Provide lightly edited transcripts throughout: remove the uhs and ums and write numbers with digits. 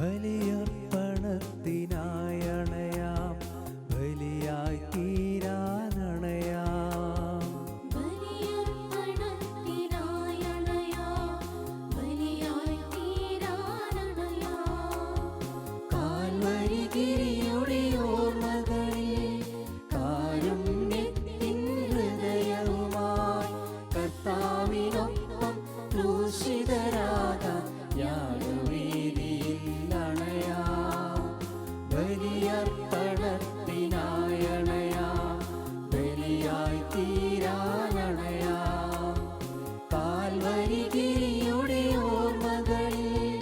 ബലിയർപ്പണത്തിനായണയാം, ബലിയായി തീരാനണയാം. കാൽവരിഗിരിയുടെ ഓർമ്മകളിൽ കാരുണ്യത്തിൻ ഹൃദയവുമായി കർത്താവിനൊപ്പം ക്രൂശിതരാകാം യാഗവേദിയിൽ അണയാം. ബലിയർപ്പണത്തിനായണയാം, ബലിയായി തീരാനണയാം. കാൽവരിഗിരിയുടെ ഓർമ്മകളിൽ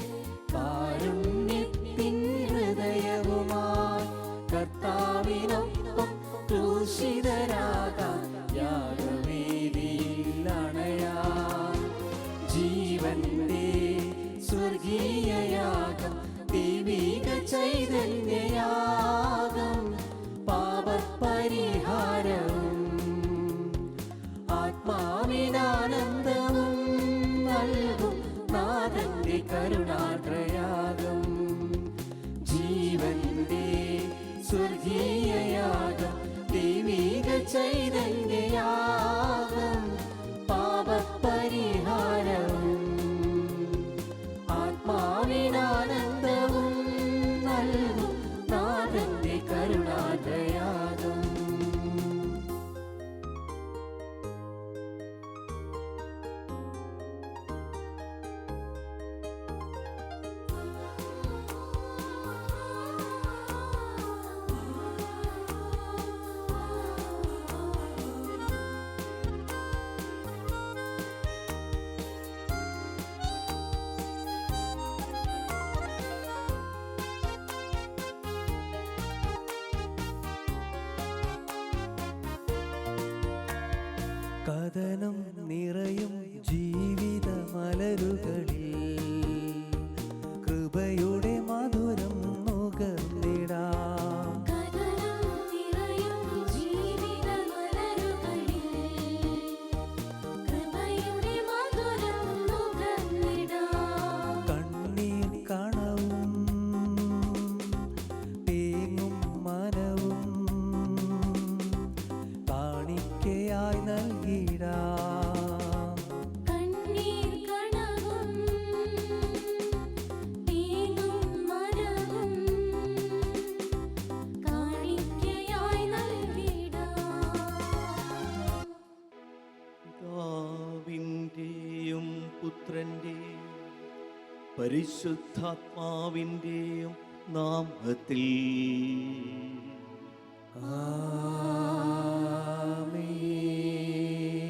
കാരുണ്യത്തിൻ ഹൃദയവുമായി കർത്താവിനൊപ്പം ക്രൂശിതരാകാം യാഗവേദിയിൽ അണയാം. ജീവന്റെ സ്വർഗീയയാഗം, ദൈവിക ചൈതന്യയാഗം, പാപപരിഹാരവും ആത്മാവിനാനന്ദവും നൽകും നാഥന്റെ കരുണാർദ്രയാഗം. ജീവന്റെ സ്വർഗീയയാഗം, ദൈവിക ചൈതന്യയാഗം, പാപപരിഹാരവും ആത്മാവിനാനന്ദവും നൽകും നാഥന്റെ കരുണാർദ്രയാഗം. കഥനം നിറയും ജീവിത മലരുകളിൽ കൃപയുടെ മധുരം നുകർന്നിടാം. കണ്ണീർ കണവും തേങ്ങും മനവും കാണിക്കയായി നൽകിടാം. കണ്ണീർ കണവും തേങ്ങും മനവും കാണിക്കയായി നൽകിടാം. പിതാവിൻ്റെയും പുത്രൻ്റെയും പരിശുദ്ധാത്മാവിൻ്റെയും നാമത്തിൽ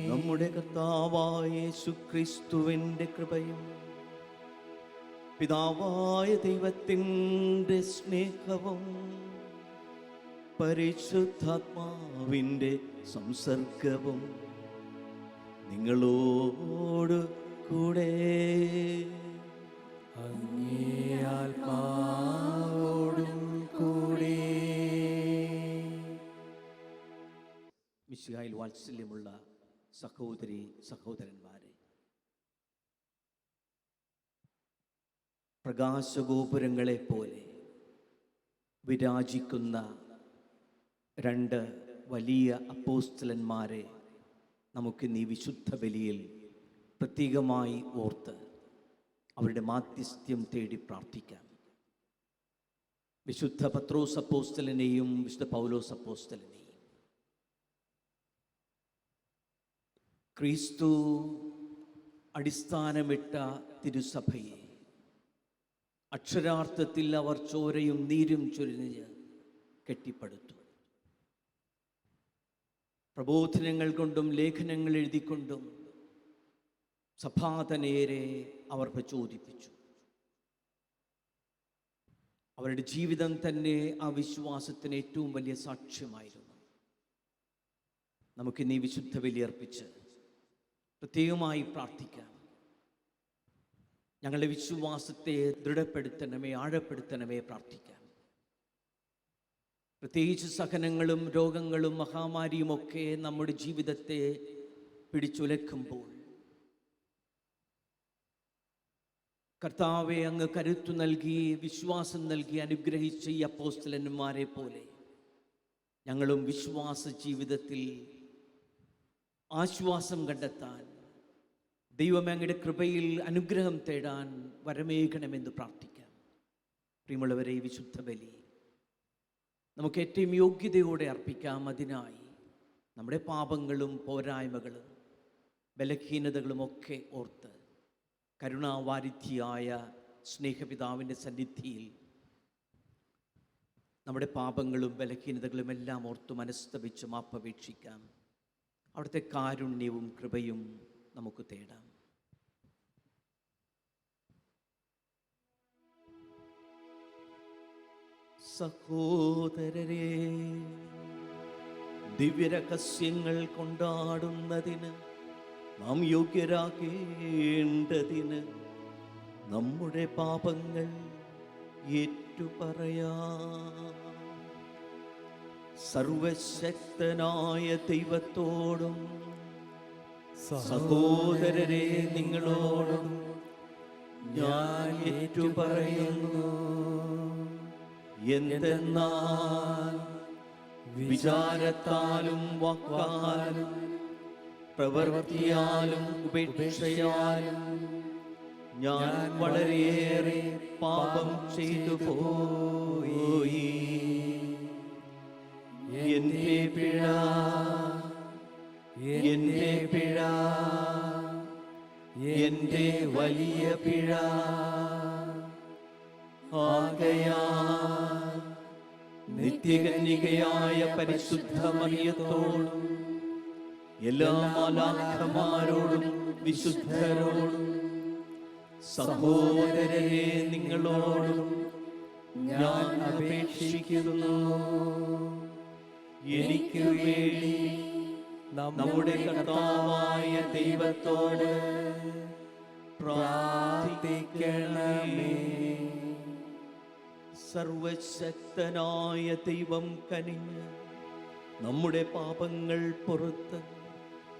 നമ്മുടെ കർത്താവായ യേശുക്രിസ്തുവിൻ്റെ കൃപയും പിതാവായ ദൈവത്തിൻ്റെ സ്നേഹവും പരിശുദ്ധാത്മാവിൻ്റെ സംസർഗവും നിങ്ങളോട് കൂടെ അങ്ങേ ആത്മാവോടും കൂടെ. മിശിഹായിൽ വാത്സല്യമുള്ള സഹോദരി സഹോദരന്മാരെ, പ്രകാശഗോപുരങ്ങളെപ്പോലെ വിരാജിക്കുന്ന രണ്ട് വലിയ അപ്പോസ്തലന്മാരെ നമുക്കിന്ന് ഈ വിശുദ്ധ ബലിയിൽ പ്രത്യേകമായി ഓർത്ത് അവരുടെ മാധ്യസ്ഥ്യം തേടി പ്രാർത്ഥിക്കാം. വിശുദ്ധ പത്രോസ് അപ്പോസ്തലനെയും വിശുദ്ധ പൗലോസ് അപ്പോസ്തലനെയും ക്രിസ്തു അടിസ്ഥാനമിട്ട തിരുസഭയെ അക്ഷരാർത്ഥത്തിൽ അവർ ചോരയും നീരും ചൊരിഞ്ഞ് കെട്ടിപ്പടുത്തു. പ്രബോധനങ്ങൾ കൊണ്ടും ലേഖനങ്ങൾ എഴുതിക്കൊണ്ടും സഭാതനേരെ അവർ പ്രചോദിപ്പിച്ചു. അവരുടെ ജീവിതം തന്നെ ആ വിശ്വാസത്തിന് ഏറ്റവും വലിയ സാക്ഷ്യമായിരുന്നു. നമുക്കിന്ന് ഈ വിശുദ്ധ ബലിയർപ്പിച്ച് പ്രത്യേകമായി പ്രാർത്ഥിക്കാം. ഞങ്ങളുടെ വിശ്വാസത്തെ ദൃഢപ്പെടുത്തണമേ, ആഴപ്പെടുത്തണമേ പ്രാർത്ഥിക്കാം. പ്രത്യേകിച്ച് സഹനങ്ങളും രോഗങ്ങളും മഹാമാരിയുമൊക്കെ നമ്മുടെ ജീവിതത്തെ പിടിച്ചുലക്കുമ്പോൾ കർത്താവെ, അങ്ങ് കരുത്തു നൽകി വിശ്വാസം നൽകി അനുഗ്രഹിച്ച ഈ അപ്പോസ്തലന്മാരെ പോലെ ഞങ്ങളും വിശ്വാസ ജീവിതത്തിൽ ആശ്വാസം കണ്ടെത്താൻ, ദൈവമേ അങ്ങയുടെ കൃപയിൽ അനുഗ്രഹം തേടാൻ വരമേകണമെന്ന് പ്രാർത്ഥിക്കാം. പ്രിയമുള്ളവരെ, ഈ വിശുദ്ധ ബലി നമുക്ക് ഏറ്റവും യോഗ്യതയോടെ അർപ്പിക്കാം. അതിനായി നമ്മുടെ പാപങ്ങളും പോരായ്മകളും ബലഹീനതകളും ഒക്കെ ഓർത്ത് കരുണാവാരിധിയായ സ്നേഹപിതാവിൻ്റെ സന്നിധിയിൽ നമ്മുടെ പാപങ്ങളും ബലഹീനതകളും എല്ലാം ഓർത്ത് മനസ്തപിച്ച് മാപ്പപേക്ഷിക്കാം. അവിടുത്തെ കാരുണ്യവും കൃപയും നമുക്ക് തേടാം. സഹോദരരെ, ദിവ്യരഹസ്യങ്ങൾ കൊണ്ടാടുന്നതിന് നാം യോഗ്യരാകേണ്ടതിന് നമ്മുടെ പാപങ്ങൾ ഏറ്റുപറയാം. സർവശക്തനായ ദൈവത്തോടും സഹോദരരെ നിങ്ങളോടും ഞാൻ ഏറ്റുപറയുന്നു. എന്തെന്നാൽ വിചാരത്താലും വാക്കാലും പ്രവൃത്തിയാലും ഉപേക്ഷയാലും ഞാൻ വളരെയേറെ പാപം ചെയ്തു പോയി. എന്റെ പിഴ, എന്റെ പിഴ, എന്റെ വലിയ പിഴ. ആകയാൽ നിത്യകന്യകയായ പരിശുദ്ധ മറിയത്തോടും എല്ലാ മാലാഖമാരോടും വിശുദ്ധരോടും സഹോദരരെ നിങ്ങളോടും ഞാൻ അപേക്ഷിക്കുന്നു. എനിക്ക് വേണ്ടി നമ്മുടെ കർത്താവായ ദൈവത്തോട് പ്രാർത്ഥിക്കണമേ. സർവശക്തനായ ദൈവം കനിഞ്ഞ് നമ്മുടെ പാപങ്ങൾ പുറത്ത്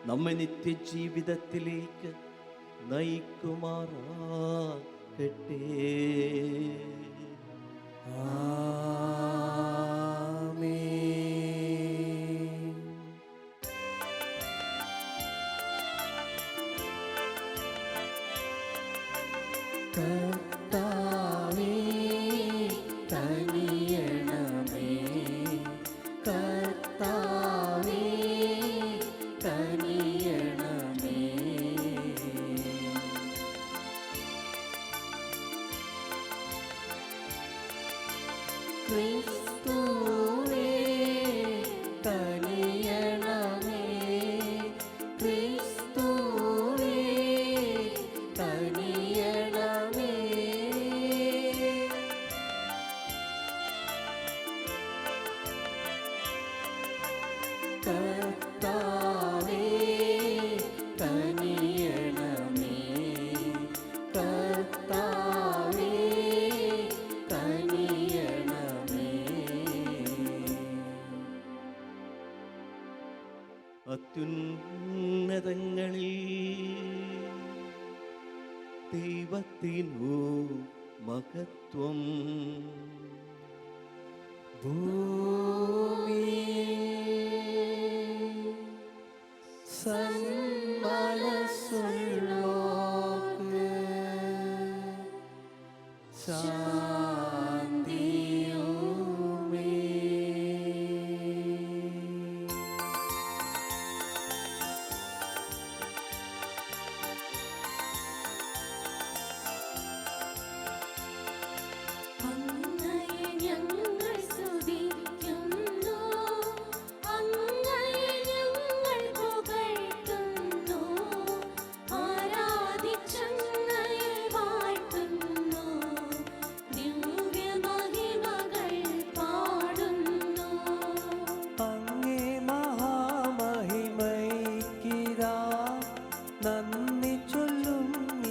നമ്മെ നിത്യജീവിതത്തിലേക്ക് നയിക്കുമാറാകട്ടെ. കർത്താവേ കനിയണമേ, കർത്താവേ കനിയണമേ. ക്രിസ്തുവേ കനിയണമേ, ക്രിസ്തുവേ കനിയണമേ. കർത്താവേ കനിയണമേ, കർത്താവേ കനിയണമേ. അത്യുന്നതങ്ങളിൽ ദൈവത്തിനു മഹത്വം, ഭൂമിയിൽ സന്മനസ്സുള്ളോർക്ക് ശാന്തിയുമേ. അങ്ങയെ ഞങ്ങൾ സ്തുതിക്കുന്നു, അങ്ങയെ ഞങ്ങൾ പുകഴ്ത്തുന്നു, ആരാധിച്ചങ്ങയെ വാഴ്ത്തുന്നു, ദിവ്യമഹിമകൾ പാടുന്നു. അങ്ങേ മഹാമഹിമയ്ക്കിതാ നന്ദി ചൊല്ലും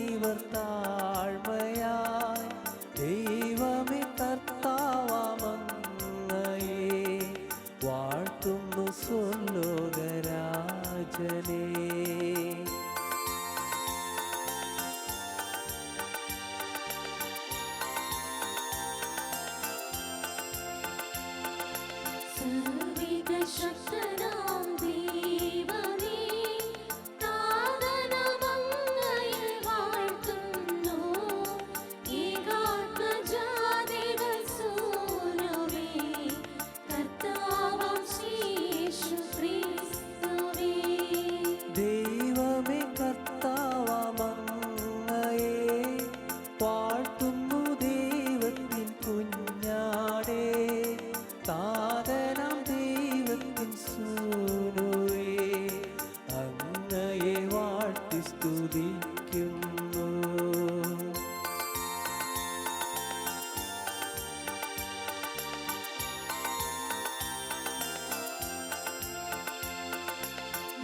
ഇവർ താഴ്മയായി. ദൈവമേ കർത്താവമങ്ങയെ വാഴ്ത്തുന്നു സ്വലോകരാജനേ. അങ്ങയെ വാഴ്ത്തി സ്തുതിക്കുന്നു.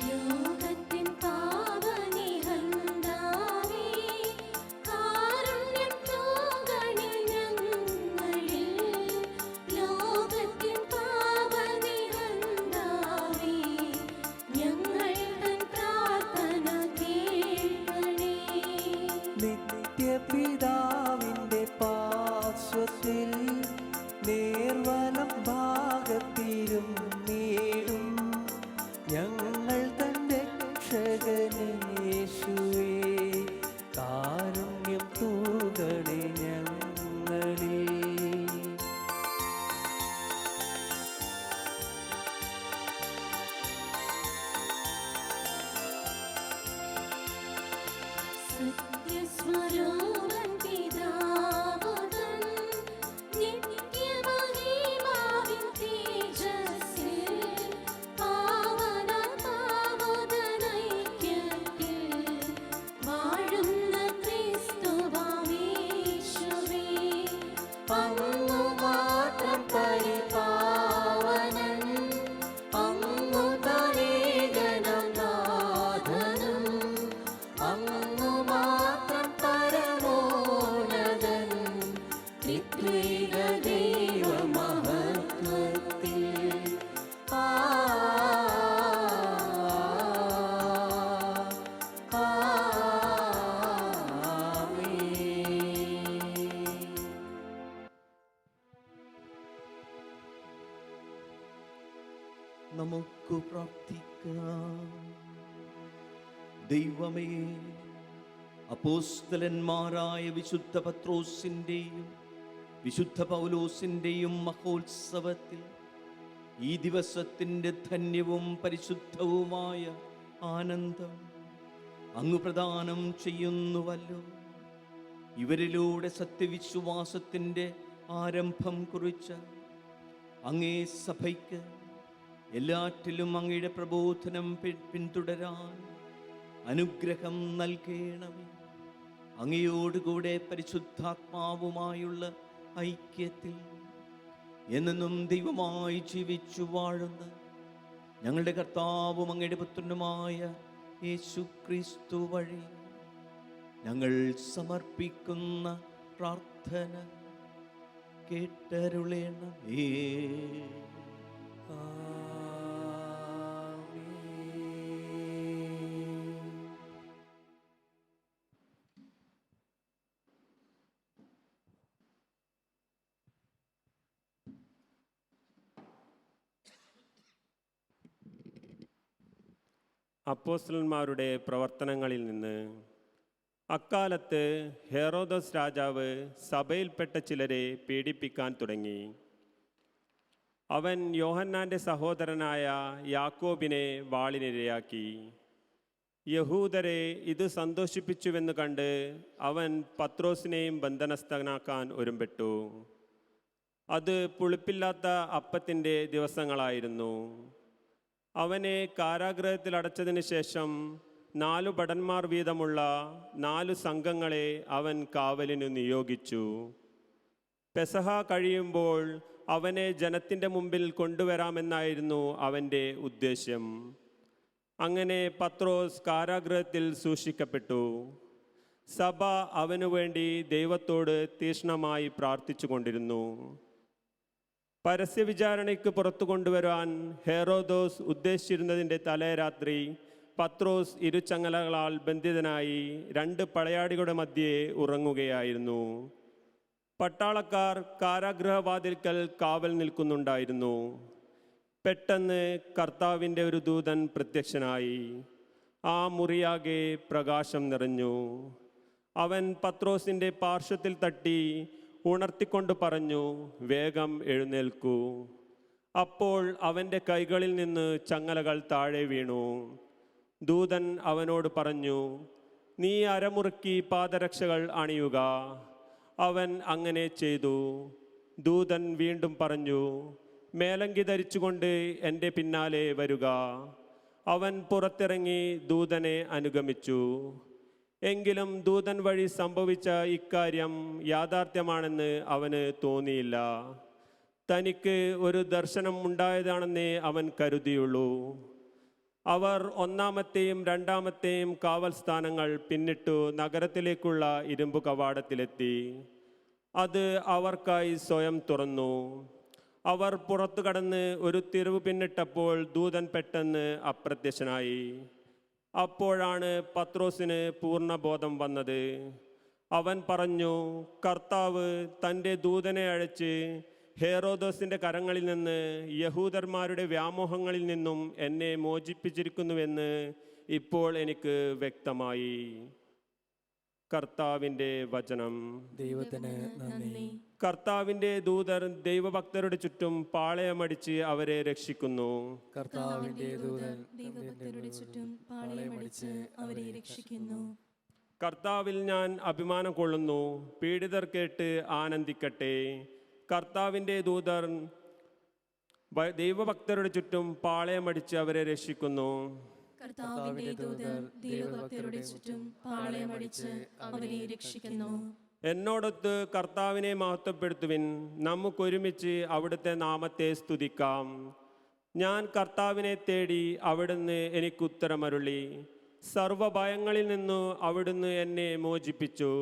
ലോകത്തിൻ പാപനിഹന്താവേ, കാരുണ്യം തൂകണേ ഞങ്ങളിൽ. ലോകത്തിൻ പാപനിഹന്താവേ, ഞങ്ങൾ തൻ പ്രാർത്ഥന കേൾക്കണേ. നിത്യപിതാവിൻ്റെ പാർശ്വത്തിൽ നേർവലം ഭാഗത്തിരും നീടും ഞങ്ങൾ തൻ്റെ രക്ഷകനേശുവേ, കാരുണ്യം തൂകണേ ഞങ്ങളിൽ. സത്യസ്വരൂപൻ പിതാവുതൻ നിത്യമഹിമാവിൻ തേജസ്സിൽ പാവന പാവനൈക്യത്തിൽ വാഴുന്ന ക്രിസ്തുവാമീശുവേ, അങ്ങു മാത്രം പരിപാവനൻ, അങ്ങു തനേകനം നാഥനും, അങ്ങു മാത്രം പരമോന്നതൻ, ത്രിത്വൈക ദൈവമഹത്വത്തിൽ. നമുക്ക് പ്രാർത്ഥിക്കാം. ദൈവമേ, അപ്പോസ്തലന്മാരായ വിശുദ്ധ പത്രോസിൻ്റെയും വിശുദ്ധ പൗലോസിൻ്റെയും മഹോത്സവത്തിൽ ഈ ദിവസത്തിൻ്റെ ധന്യവും പരിശുദ്ധവുമായ ആനന്ദം അങ്ങ് പ്രദാനം ചെയ്യുന്നുവല്ലോ. ഇവരിലൂടെ സത്യവിശ്വാസത്തിൻ്റെ ആരംഭം കുറിച്ച അങ്ങേ സഭയ്ക്ക് എല്ലാറ്റിലും അങ്ങയുടെ പ്രബോധനം പിന്തുടരാൻ അനുഗ്രഹം നൽകണമേ. അങ്ങയോടുകൂടെ പരിശുദ്ധാത്മാവുമായുള്ള ഐക്യത്തിൽ എന്നും ദൈവമായി ജീവിച്ചു വാഴുന്ന ഞങ്ങളുടെ കർത്താവും അങ്ങയുടെ പുത്രനുമായ യേശു ക്രിസ്തു വഴി ഞങ്ങൾ സമർപ്പിക്കുന്ന പ്രാർത്ഥന കേട്ടരുളേണമേ. അപ്പോസ്തലന്മാരുടെ പ്രവർത്തനങ്ങളിൽ നിന്ന്. അക്കാലത്ത് ഹെറോദോസ് രാജാവ് സഭയിൽപ്പെട്ട ചിലരെ പീഡിപ്പിക്കാൻ തുടങ്ങി. അവൻ യോഹന്നാൻ്റെ സഹോദരനായ യാക്കോബിനെ വാളിനിരയാക്കി. യഹൂദരെ ഇത് സന്തോഷിപ്പിച്ചുവെന്ന് കണ്ട് അവൻ പത്രോസിനെയും ബന്ധനസ്ഥനാക്കാൻ ഒരുമ്പെട്ടു. അത് പുളിപ്പില്ലാത്ത അപ്പത്തിൻ്റെ ദിവസങ്ങളായിരുന്നു. അവനെ കാരാഗൃഹത്തിൽ അടച്ചതിന് ശേഷം 4 ഭടന്മാർ വീതമുള്ള 4 സംഘങ്ങളെ അവൻ കാവലിനു നിയോഗിച്ചു. പെസഹ കഴിയുമ്പോൾ അവനെ ജനത്തിൻ്റെ മുമ്പിൽ കൊണ്ടുവരാമെന്നായിരുന്നു അവൻ്റെ ഉദ്ദേശ്യം. അങ്ങനെ പത്രോസ് കാരാഗൃഹത്തിൽ സൂക്ഷിക്കപ്പെട്ടു. സഭ അവനു വേണ്ടി ദൈവത്തോട് തീക്ഷ്ണമായി പ്രാർത്ഥിച്ചു കൊണ്ടിരുന്നു. പരസ്യവിചാരണയ്ക്ക് പുറത്തു കൊണ്ടുവരാൻ ഹെറോദോസ് ഉദ്ദേശിച്ചിരുന്നതിൻ്റെ തലേരാത്രി പത്രോസ് ഇരുചങ്ങലകളാൽ ബന്ധിതനായി 2 പടയാളികളുടെ മധ്യേ ഉറങ്ങുകയായിരുന്നു. പട്ടാളക്കാർ കാരാഗൃഹവാതിൽക്കൽ കാവൽ നിൽക്കുന്നുണ്ടായിരുന്നു. പെട്ടെന്ന് കർത്താവിൻ്റെ ഒരു ദൂതൻ പ്രത്യക്ഷനായി. ആ മുറിയാകെ പ്രകാശം നിറഞ്ഞു. അവൻ പത്രോസിൻ്റെ പാർശ്വത്തിൽ തട്ടി ഉണർത്തിക്കൊണ്ട് പറഞ്ഞു, വേഗം എഴുന്നേൽക്കൂ. അപ്പോൾ അവൻ്റെ കൈകളിൽ നിന്ന് ചങ്ങലകൾ താഴെ വീണു. ദൂതൻ അവനോട് പറഞ്ഞു, നീ അരമുറുക്കി പാദരക്ഷകൾ അണിയുക. അവൻ അങ്ങനെ ചെയ്തു. ദൂതൻ വീണ്ടും പറഞ്ഞു, മേലങ്കി ധരിച്ചുകൊണ്ട് എൻ്റെ പിന്നാലെ വരുക. അവൻ പുറത്തിറങ്ങി ദൂതനെ അനുഗമിച്ചു. എങ്കിലും ദൂതൻ വഴി സംഭവിച്ച ഇക്കാര്യം യാഥാർത്ഥ്യമാണെന്ന് അവന് തോന്നിയില്ല. തനിക്ക് ഒരു ദർശനം ഉണ്ടായതാണെന്നേ അവൻ കരുതിയുള്ളൂ. അവർ ഒന്നാമത്തെയും രണ്ടാമത്തെയും കാവൽ സ്ഥാനങ്ങൾ പിന്നിട്ടു നഗരത്തിലേക്കുള്ള ഇരുമ്പ് കവാടത്തിലെത്തി. അത് അവർക്കായി സ്വയം തുറന്നു. അവർ പുറത്തു കടന്ന് ഒരു തെരുവ് പിന്നിട്ടപ്പോൾ ദൂതൻ പെട്ടെന്ന് അപ്രത്യക്ഷനായി. അപ്പോഴാണ് പത്രോസിന് പൂർണ്ണബോധം വന്നത്. അവൻ പറഞ്ഞു, കർത്താവ് തൻ്റെ ദൂതനെ അയച്ച് ഹേറോദോസിൻ്റെ കരങ്ങളിൽ നിന്ന് യഹൂദന്മാരുടെ വ്യാമോഹങ്ങളിൽ നിന്നും എന്നെ മോചിപ്പിച്ചിരിക്കുന്നുവെന്ന് ഇപ്പോൾ എനിക്ക് വ്യക്തമായി. കർത്താവിൻ്റെ വചനം. ദൈവത്തിന് നന്ദി. കർത്താവിൻ്റെ ദൂതർ ദൈവഭക്തരുടെ ചുറ്റും പാളയമടിച്ച് അവരെ രക്ഷിക്കുന്നു. കർത്താവിന്റെ ദൂതൻ ദൈവഭക്തരുടെ ചുറ്റും പാളയമടിച്ച് അവരെ രക്ഷിക്കുന്നു. കർത്താവിൽ ഞാൻ അഭിമാനം കൊള്ളുന്നു. പീഡിതർ കേട്ട് ആനന്ദിക്കട്ടെ. കർത്താവിൻ്റെ ദൂതർ ദൈവഭക്തരുടെ ചുറ്റും പാളയമടിച്ച് അവരെ രക്ഷിക്കുന്നു. കർത്താവിന്റെ ദൂതർ ദൈവഭക്തരുടെ ചുറ്റും പാളയമടിച്ച് അവരെ രക്ഷിക്കുന്നു. എന്നോടൊത്ത് കർത്താവിനെ മഹത്വപ്പെടുത്തുവിൻ. നമുക്കൊരുമിച്ച് അവിടുത്തെ നാമത്തെ സ്തുതിക്കാം. ഞാൻ കർത്താവിനെ തേടി, അവിടുന്ന് എനിക്ക് ഉത്തരമരുളി. സർവഭയങ്ങളിൽ നിന്നു അവിടുന്ന് എന്നെ മോചിപ്പിച്ചു.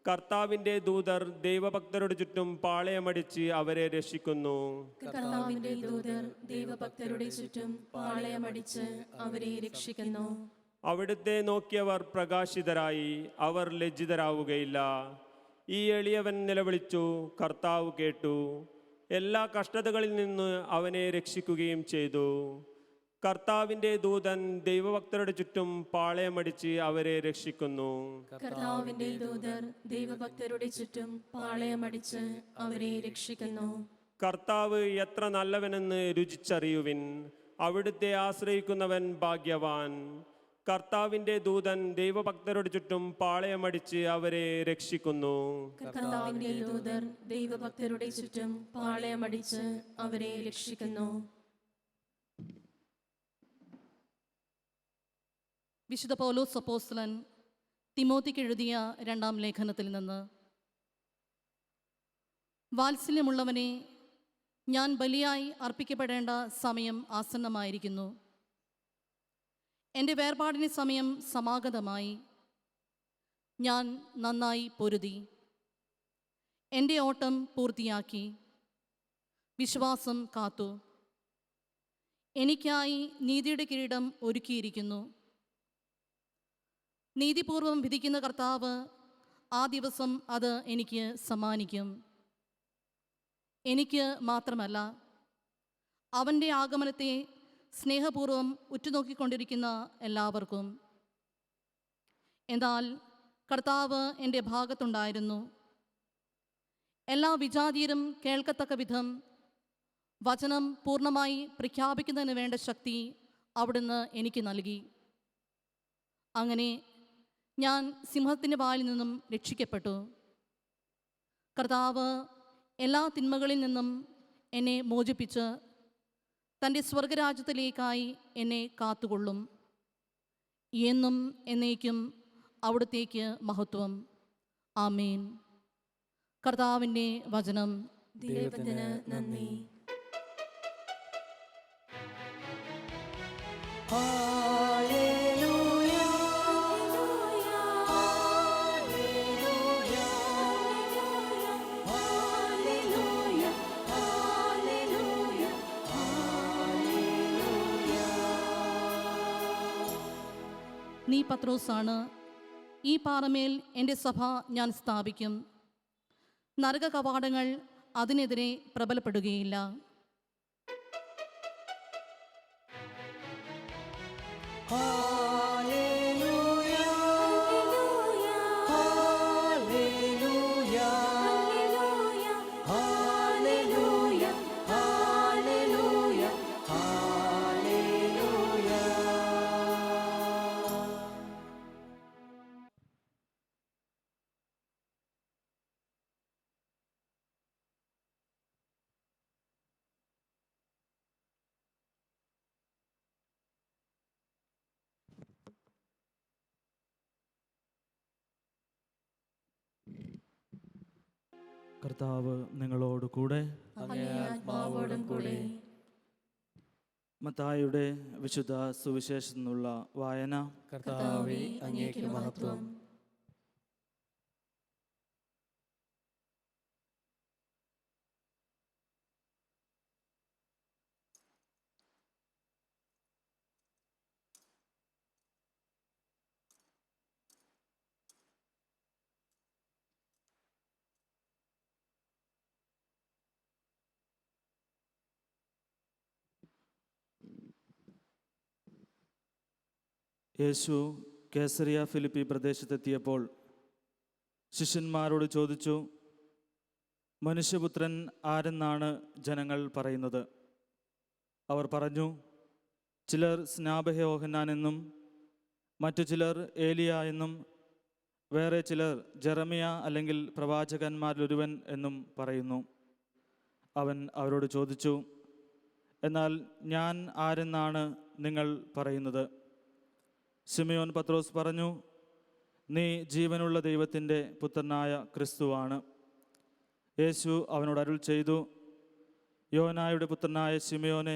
കർത്താവിൻ്റെ ദൂതർ ദൈവഭക്തരുടെ ചുറ്റും പാളയമടിച്ച് അവരെ രക്ഷിക്കുന്നു. കർത്താവിന്റെ ദൂതർ ദൈവഭക്തരുടെ ചുറ്റും പാളയമടിച്ച് അവരെ രക്ഷിക്കുന്നു. അവിടുത്തെ നോക്കിയവർ പ്രകാശിതരായി, അവർ ലജ്ജിതരാവുകയില്ല. ഈ എളിയവൻ നിലവിളിച്ചു, കർത്താവ് കേട്ടു. എല്ലാ കഷ്ടതകളിൽ നിന്ന് അവനെ രക്ഷിക്കുകയും ചെയ്തു. കർത്താവിൻ്റെ ദൂതൻ ദൈവഭക്തരുടെ ചുറ്റും പാളയമടിച്ച് അവരെ രക്ഷിക്കുന്നു. കർത്താവിന്റെ ദൂതർ ദൈവഭക്തരുടെ ചുറ്റും പാളയമടിച്ച് അവരെ രക്ഷിക്കുന്നു. കർത്താവ് എത്ര നല്ലവനെന്ന് രുചിച്ചറിയുവിൻ. അവിടുത്തെ ആശ്രയിക്കുന്നവൻ ഭാഗ്യവാൻ. കർത്താവിൻ്റെ ദൂതൻ ദൈവഭക്തരുടെ ചുറ്റും പാളയമടിച്ച് അവരെ രക്ഷിക്കുന്നു. കർത്താവിന്റെ ദൂതർ ദൈവഭക്തരുടെ ചുറ്റും പാളയമടിച്ച് അവരെ രക്ഷിക്കുന്നു. വിശുദ്ധ പൗലോസ് അപ്പോസ്തലൻ തിമോത്തിക്ക് എഴുതിയ 2-ാം ലേഖനത്തിൽ നിന്ന്. വാത്സല്യമുള്ളവനെ, ഞാൻ ബലിയായി അർപ്പിക്കപ്പെടേണ്ട സമയം ആസന്നമായിരിക്കുന്നു. എൻ്റെ വേർപാടിന് സമയം സമാഗതമായി. ഞാൻ നന്നായി പൊരുതി, എൻ്റെ ഓട്ടം പൂർത്തിയാക്കി, വിശ്വാസം കാത്തു. എനിക്കായി നീതിയുടെ കിരീടം ഒരുക്കിയിരിക്കുന്നു. നീതിപൂർവം വിധിക്കുന്ന കർത്താവ് ആ ദിവസം അത് എനിക്ക് സമ്മാനിക്കും. എനിക്ക് മാത്രമല്ല, അവൻ്റെ ആഗമനത്തെ സ്നേഹപൂർവം ഉറ്റുനോക്കിക്കൊണ്ടിരിക്കുന്ന എല്ലാവർക്കും. എന്നാൽ കർത്താവ് എൻ്റെ ഭാഗത്തുണ്ടായിരുന്നു. എല്ലാ വിജാതീയരും കേൾക്കത്തക്ക വിധം വചനം പൂർണ്ണമായി പ്രഖ്യാപിക്കുന്നതിന് വേണ്ട ശക്തി അവിടുന്ന് എനിക്ക് നൽകി. അങ്ങനെ ഞാൻ സിംഹത്തിൻ്റെ വായിൽ നിന്നും രക്ഷിക്കപ്പെട്ടു. കർത്താവ് എല്ലാ തിന്മകളിൽ നിന്നും എന്നെ മോചിപ്പിച്ച് തൻ്റെ സ്വർഗരാജ്യത്തിലേക്കായി എന്നെ കാത്തുകൊള്ളും. എന്നും എന്നേക്കും അവിടുത്തേക്ക് മഹത്വം. ആമേൻ. കർത്താവിൻ്റെ വചനം. ദൈവത്തിന് നന്ദി. നീ പത്രോസാണ്. ഈ പാറമേൽ എൻ്റെ സഭ ഞാൻ സ്ഥാപിക്കും. നരക കവാടങ്ങൾ അതിനെതിരെ പ്രബലപ്പെടുകയില്ല. കർത്താവ് നിങ്ങളോട് കൂടെ. അങ്ങേ ആത്മാവോടും കൂടെ. മത്തായിയുടെ വിശുദ്ധ സുവിശേഷത്തിൽ നിന്നുള്ള വായന. കർത്താവേ, അങ്ങേക്ക് മഹത്വം. യേശു കേസറിയ ഫിലിപ്പി പ്രദേശത്തെത്തിയപ്പോൾ ശിഷ്യന്മാരോട് ചോദിച്ചു, മനുഷ്യപുത്രൻ ആരെന്നാണ് ജനങ്ങൾ പറയുന്നത്? അവർ പറഞ്ഞു, ചിലർ സ്നാപകയോഹന്നാൻ എന്നും, മറ്റു ചിലർ ഏലിയ എന്നും, വേറെ ചിലർ ജെറമിയ അല്ലെങ്കിൽ പ്രവാചകന്മാരിലൊരുവൻ എന്നും പറയുന്നു. അവൻ അവരോട് ചോദിച്ചു, എന്നാൽ ഞാൻ ആരെന്നാണ് നിങ്ങൾ പറയുന്നത്? ശിമയോൻ പത്രോസ് പറഞ്ഞു, നീ ജീവനുള്ള ദൈവത്തിൻ്റെ പുത്രനായ ക്രിസ്തുവാണ്. യേശു അവനോട് അരുൾ ചെയ്തു, യോനായുടെ പുത്രനായ ശിമയോനെ,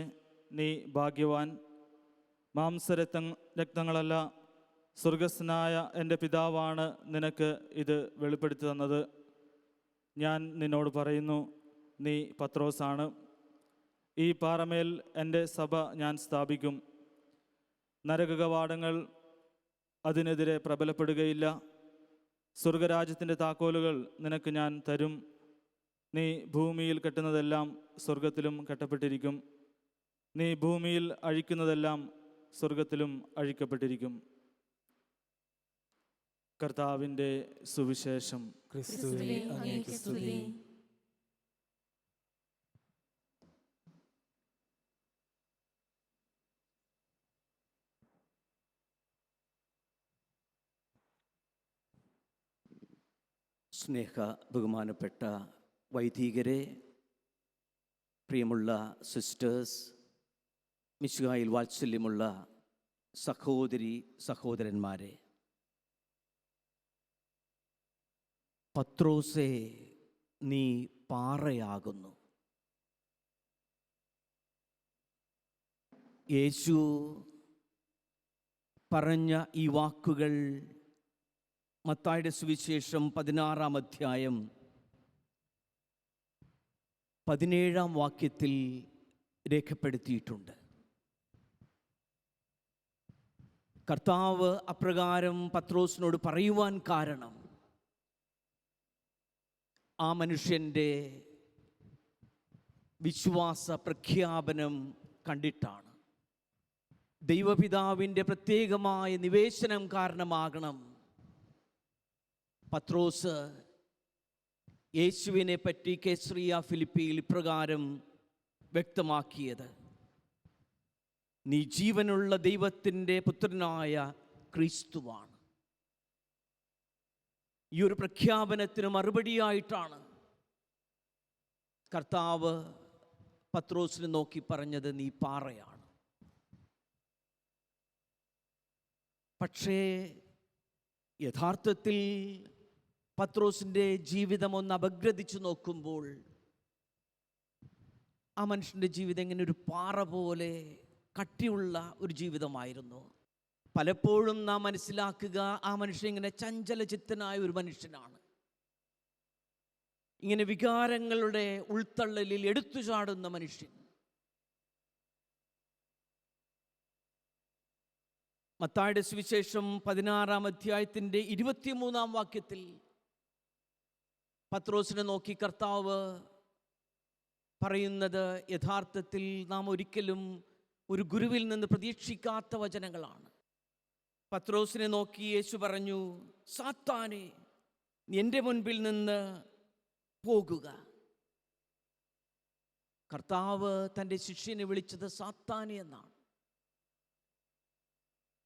നീ ഭാഗ്യവാൻ. മാംസരക്തങ്ങളല്ല, സ്വർഗസ്ഥനായ എൻ്റെ പിതാവാണ് നിനക്ക് ഇത് വെളിപ്പെടുത്തി തന്നത്. ഞാൻ നിന്നോട് പറയുന്നു, നീ പത്രോസാണ്. ഈ പാറമേൽ എൻ്റെ സഭ ഞാൻ സ്ഥാപിക്കും. നരകകവാടങ്ങൾ അതിനെതിരെ പ്രബലപ്പെടുകയില്ല. സ്വർഗരാജ്യത്തിൻ്റെ താക്കോലുകൾ നിനക്ക് ഞാൻ തരും. നീ ഭൂമിയിൽ കെട്ടുന്നതെല്ലാം സ്വർഗത്തിലും കെട്ടപ്പെട്ടിരിക്കും. നീ ഭൂമിയിൽ അഴിക്കുന്നതെല്ലാം സ്വർഗത്തിലും അഴിക്കപ്പെട്ടിരിക്കും. കർത്താവിൻ്റെ സുവിശേഷം. ക്രിസ്തുവേ, അങ്ങേക്ക് സ്തുതി. സ്നേഹ ബഹുമാനപ്പെട്ട വൈദികരെ, പ്രിയമുള്ള സിസ്റ്റേഴ്സ്, മിശിഹായിൽ വാത്സല്യമുള്ള സഹോദരി സഹോദരന്മാരെ, പത്രോസേ, നീ പാറയാകുന്നു. യേശു പറഞ്ഞ ഈ വാക്കുകൾ മത്തായിയുടെ സുവിശേഷം 16-ാം അധ്യായം 17-ാം വാക്യത്തിൽ രേഖപ്പെടുത്തിയിട്ടുണ്ട്. കർത്താവ് അപ്രകാരം പത്രോസിനോട് പറയുവാൻ കാരണം ആ മനുഷ്യൻ്റെ വിശ്വാസ പ്രഖ്യാപനം കണ്ടിട്ടാണ്. ദൈവപിതാവിൻ്റെ പ്രത്യേകമായ നിവേശനം കാരണമാകണം പത്രോസ് യേശുവിനെ പറ്റി കേസറിയ ഫിലിപ്പിയിൽ ഇപ്രകാരം വ്യക്തമാക്കിയത്: നീ ജീവനുള്ള ദൈവത്തിൻ്റെ പുത്രനായ ക്രിസ്തുവാണ്. ഈ ഒരു പ്രഖ്യാപനത്തിന് മറുപടിയായിട്ടാണ് കർത്താവ് പത്രോസിനെ നോക്കി പറഞ്ഞത്, നീ പാറയാണ്. പക്ഷേ യഥാർത്ഥത്തിൽ പത്രോസിൻ്റെ ജീവിതം ഒന്ന് അപഗ്രഥിച്ചു നോക്കുമ്പോൾ ആ മനുഷ്യൻ്റെ ജീവിതം ഇങ്ങനെ ഒരു പാറ പോലെ കട്ടിയുള്ള ഒരു ജീവിതമായിരുന്നു. പലപ്പോഴും നാം മനസ്സിലാക്കുക, ആ മനുഷ്യൻ ഇങ്ങനെ ചഞ്ചലചിത്തനായ ഒരു മനുഷ്യനാണ്. ഇങ്ങനെ വികാരങ്ങളുടെ ഉൾത്തള്ളലിൽ എടുത്തു ചാടുന്ന മനുഷ്യൻ. മത്തായിയുടെ സുവിശേഷം 16-ാം അധ്യായത്തിൻ്റെ 23-ാം വാക്യത്തിൽ പത്രോസിനെ നോക്കി കർത്താവ് പറയുന്നത് യഥാർത്ഥത്തിൽ നാം ഒരിക്കലും ഒരു ഗുരുവിൽ നിന്ന് പ്രതീക്ഷിക്കാത്ത വചനങ്ങളാണ്. പത്രോസിനെ നോക്കി യേശു പറഞ്ഞു, സാത്താനെ, നീ എൻ്റെ മുൻപിൽ നിന്ന് പോകുക. കർത്താവ് തൻ്റെ ശിഷ്യനെ വിളിച്ചത് സാത്താനെ എന്നാണ്.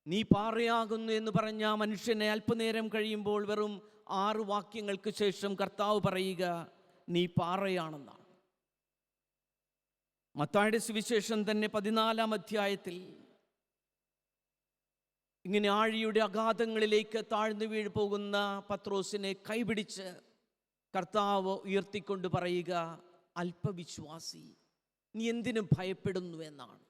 നീ പാറയാകുന്നു എന്ന് പറഞ്ഞ ആ മനുഷ്യനെ അല്പനേരം കഴിയുമ്പോൾ വെറും 6 വാക്യങ്ങൾക്ക് ശേഷം കർത്താവ് പറയുക, നീ പാറയാണെന്നാണ്. മത്തായിയുടെ സുവിശേഷം തന്നെ 14-ാം അധ്യായത്തിൽ ഇങ്ങനെ ആഴിയുടെ അഗാധങ്ങളിലേക്ക് താഴ്ന്നു വീഴ് പോകുന്ന പത്രോസിനെ കൈപിടിച്ച് കർത്താവ് ഉയർത്തിക്കൊണ്ട് പറയുക, അല്പവിശ്വാസി, നീ എന്തിനു ഭയപ്പെടുന്നു എന്നാണ്.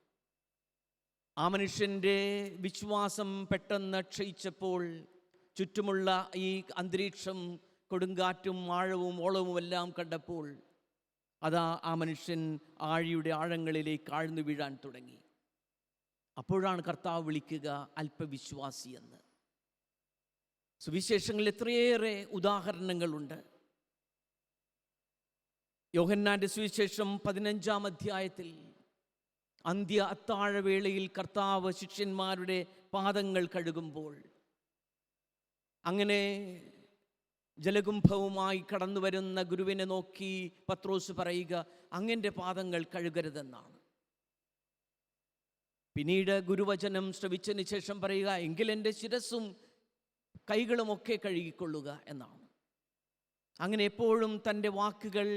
ആ മനുഷ്യൻ്റെ വിശ്വാസം പെട്ടെന്ന് ക്ഷയിച്ചപ്പോൾ ചുറ്റുമുള്ള ഈ അന്തരീക്ഷം, കൊടുങ്കാറ്റും ആഴവും ഓളവും എല്ലാം കണ്ടപ്പോൾ ആ മനുഷ്യൻ ആഴിയുടെ ആഴങ്ങളിലേക്ക് ആഴ്ന്നു വീഴാൻ തുടങ്ങി. അപ്പോഴാണ് കർത്താവ് വിളിക്കുക അല്പവിശ്വാസി എന്ന്. സുവിശേഷങ്ങളിൽ എത്രയേറെ ഉദാഹരണങ്ങളുണ്ട്. യോഹന്നാന്റെ സുവിശേഷം 15-ാം അധ്യായത്തിൽ അന്ത്യ അത്താഴവേളയിൽ കർത്താവ് ശിഷ്യന്മാരുടെ പാദങ്ങൾ കഴുകുമ്പോൾ, അങ്ങനെ ജലകുംഭവുമായി കടന്നു വരുന്ന ഗുരുവിനെ നോക്കി പത്രോസ് പറയുക, അങ്ങൻ്റെ പാദങ്ങൾ കഴുകരുതെന്നാണ്. പിന്നീട് ഗുരുവചനം ശ്രവിച്ചതിന് ശേഷം പറയുക, എങ്കിൽ എൻ്റെ ശിരസ്സും കൈകളുമൊക്കെ കഴുകിക്കൊള്ളുക എന്നാണ്. അങ്ങനെ എപ്പോഴും തൻ്റെ വാക്കുകൾ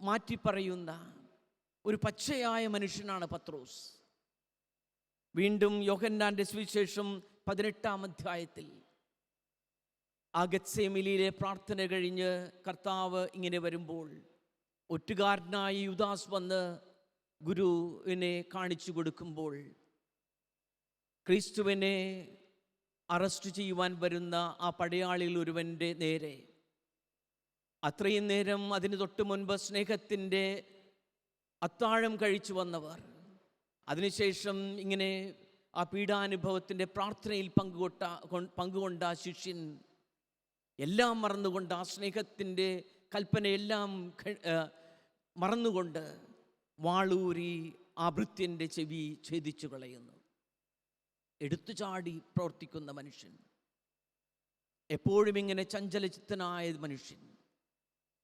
മാറ്റിപ്പറയുന്ന ഒരു പച്ചയായ മനുഷ്യനാണ് പത്രോസ്. വീണ്ടും യോഹന്നാന്റെ സുവിശേഷം 18-ാം അധ്യായത്തിൽ ആ ഗത്സേമനിയിലെ പ്രാർത്ഥന കഴിഞ്ഞ് കർത്താവ് ഇങ്ങനെ വരുമ്പോൾ ഒറ്റുകാരനായ യൂദാസ് വന്ന് ഗുരുവിനെ കാണിച്ചു കൊടുക്കുമ്പോൾ, ക്രിസ്തുവിനെ അറസ്റ്റ് ചെയ്യുവാൻ വരുന്ന ആ പടയാളികൾ ഒരുവൻ്റെ നേരെ അത്രയും നേരം അതിന് തൊട്ട് മുൻപ് സ്നേഹത്തിൻ്റെ അത്താഴം കഴിച്ചു വന്നവർ, അതിനുശേഷം ഇങ്ങനെ ആ പീഡാനുഭവത്തിൻ്റെ പ്രാർത്ഥനയിൽ പങ്കുകൊണ്ട ആ ശിഷ്യൻ എല്ലാം മറന്നുകൊണ്ട്, ആ സ്നേഹത്തിൻ്റെ കൽപ്പനയെല്ലാം മറന്നുകൊണ്ട് വാളൂരി ആ ഭൃത്യൻ്റെ ചെവി ഛേദിച്ചു കളയുന്നു. എടുത്തു ചാടി പ്രവർത്തിക്കുന്ന മനുഷ്യൻ, എപ്പോഴും ഇങ്ങനെ ചഞ്ചലചിത്തനായ മനുഷ്യൻ.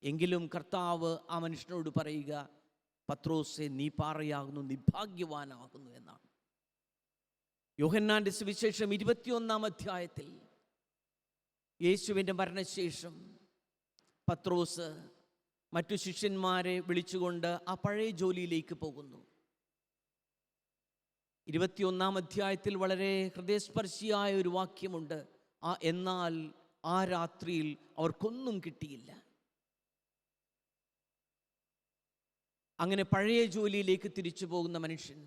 എങ്കിലും കർത്താവ് ആ മനുഷ്യനോട് പറയുക, പത്രോസേ, നീ പാറയാകുന്നു, നീ ഭാഗ്യവാനാകുന്നു എന്നാണ്. യോഹന്നാന്റെ സുവിശേഷം 21-ാം അധ്യായത്തിൽ യേശുവിൻ്റെ മരണശേഷം പത്രോസ് മറ്റു ശിഷ്യന്മാരെ വിളിച്ചുകൊണ്ട് ആ പഴയ ജോലിയിലേക്ക് പോകുന്നു. 21-ാം അധ്യായത്തിൽ വളരെ ഹൃദയസ്പർശിയായ ഒരു വാക്യമുണ്ട്. എന്നാൽ ആ രാത്രിയിൽ അവർക്കൊന്നും കിട്ടിയില്ല. അങ്ങനെ പഴയ ജോലിയിലേക്ക് തിരിച്ചു പോകുന്ന മനുഷ്യൻ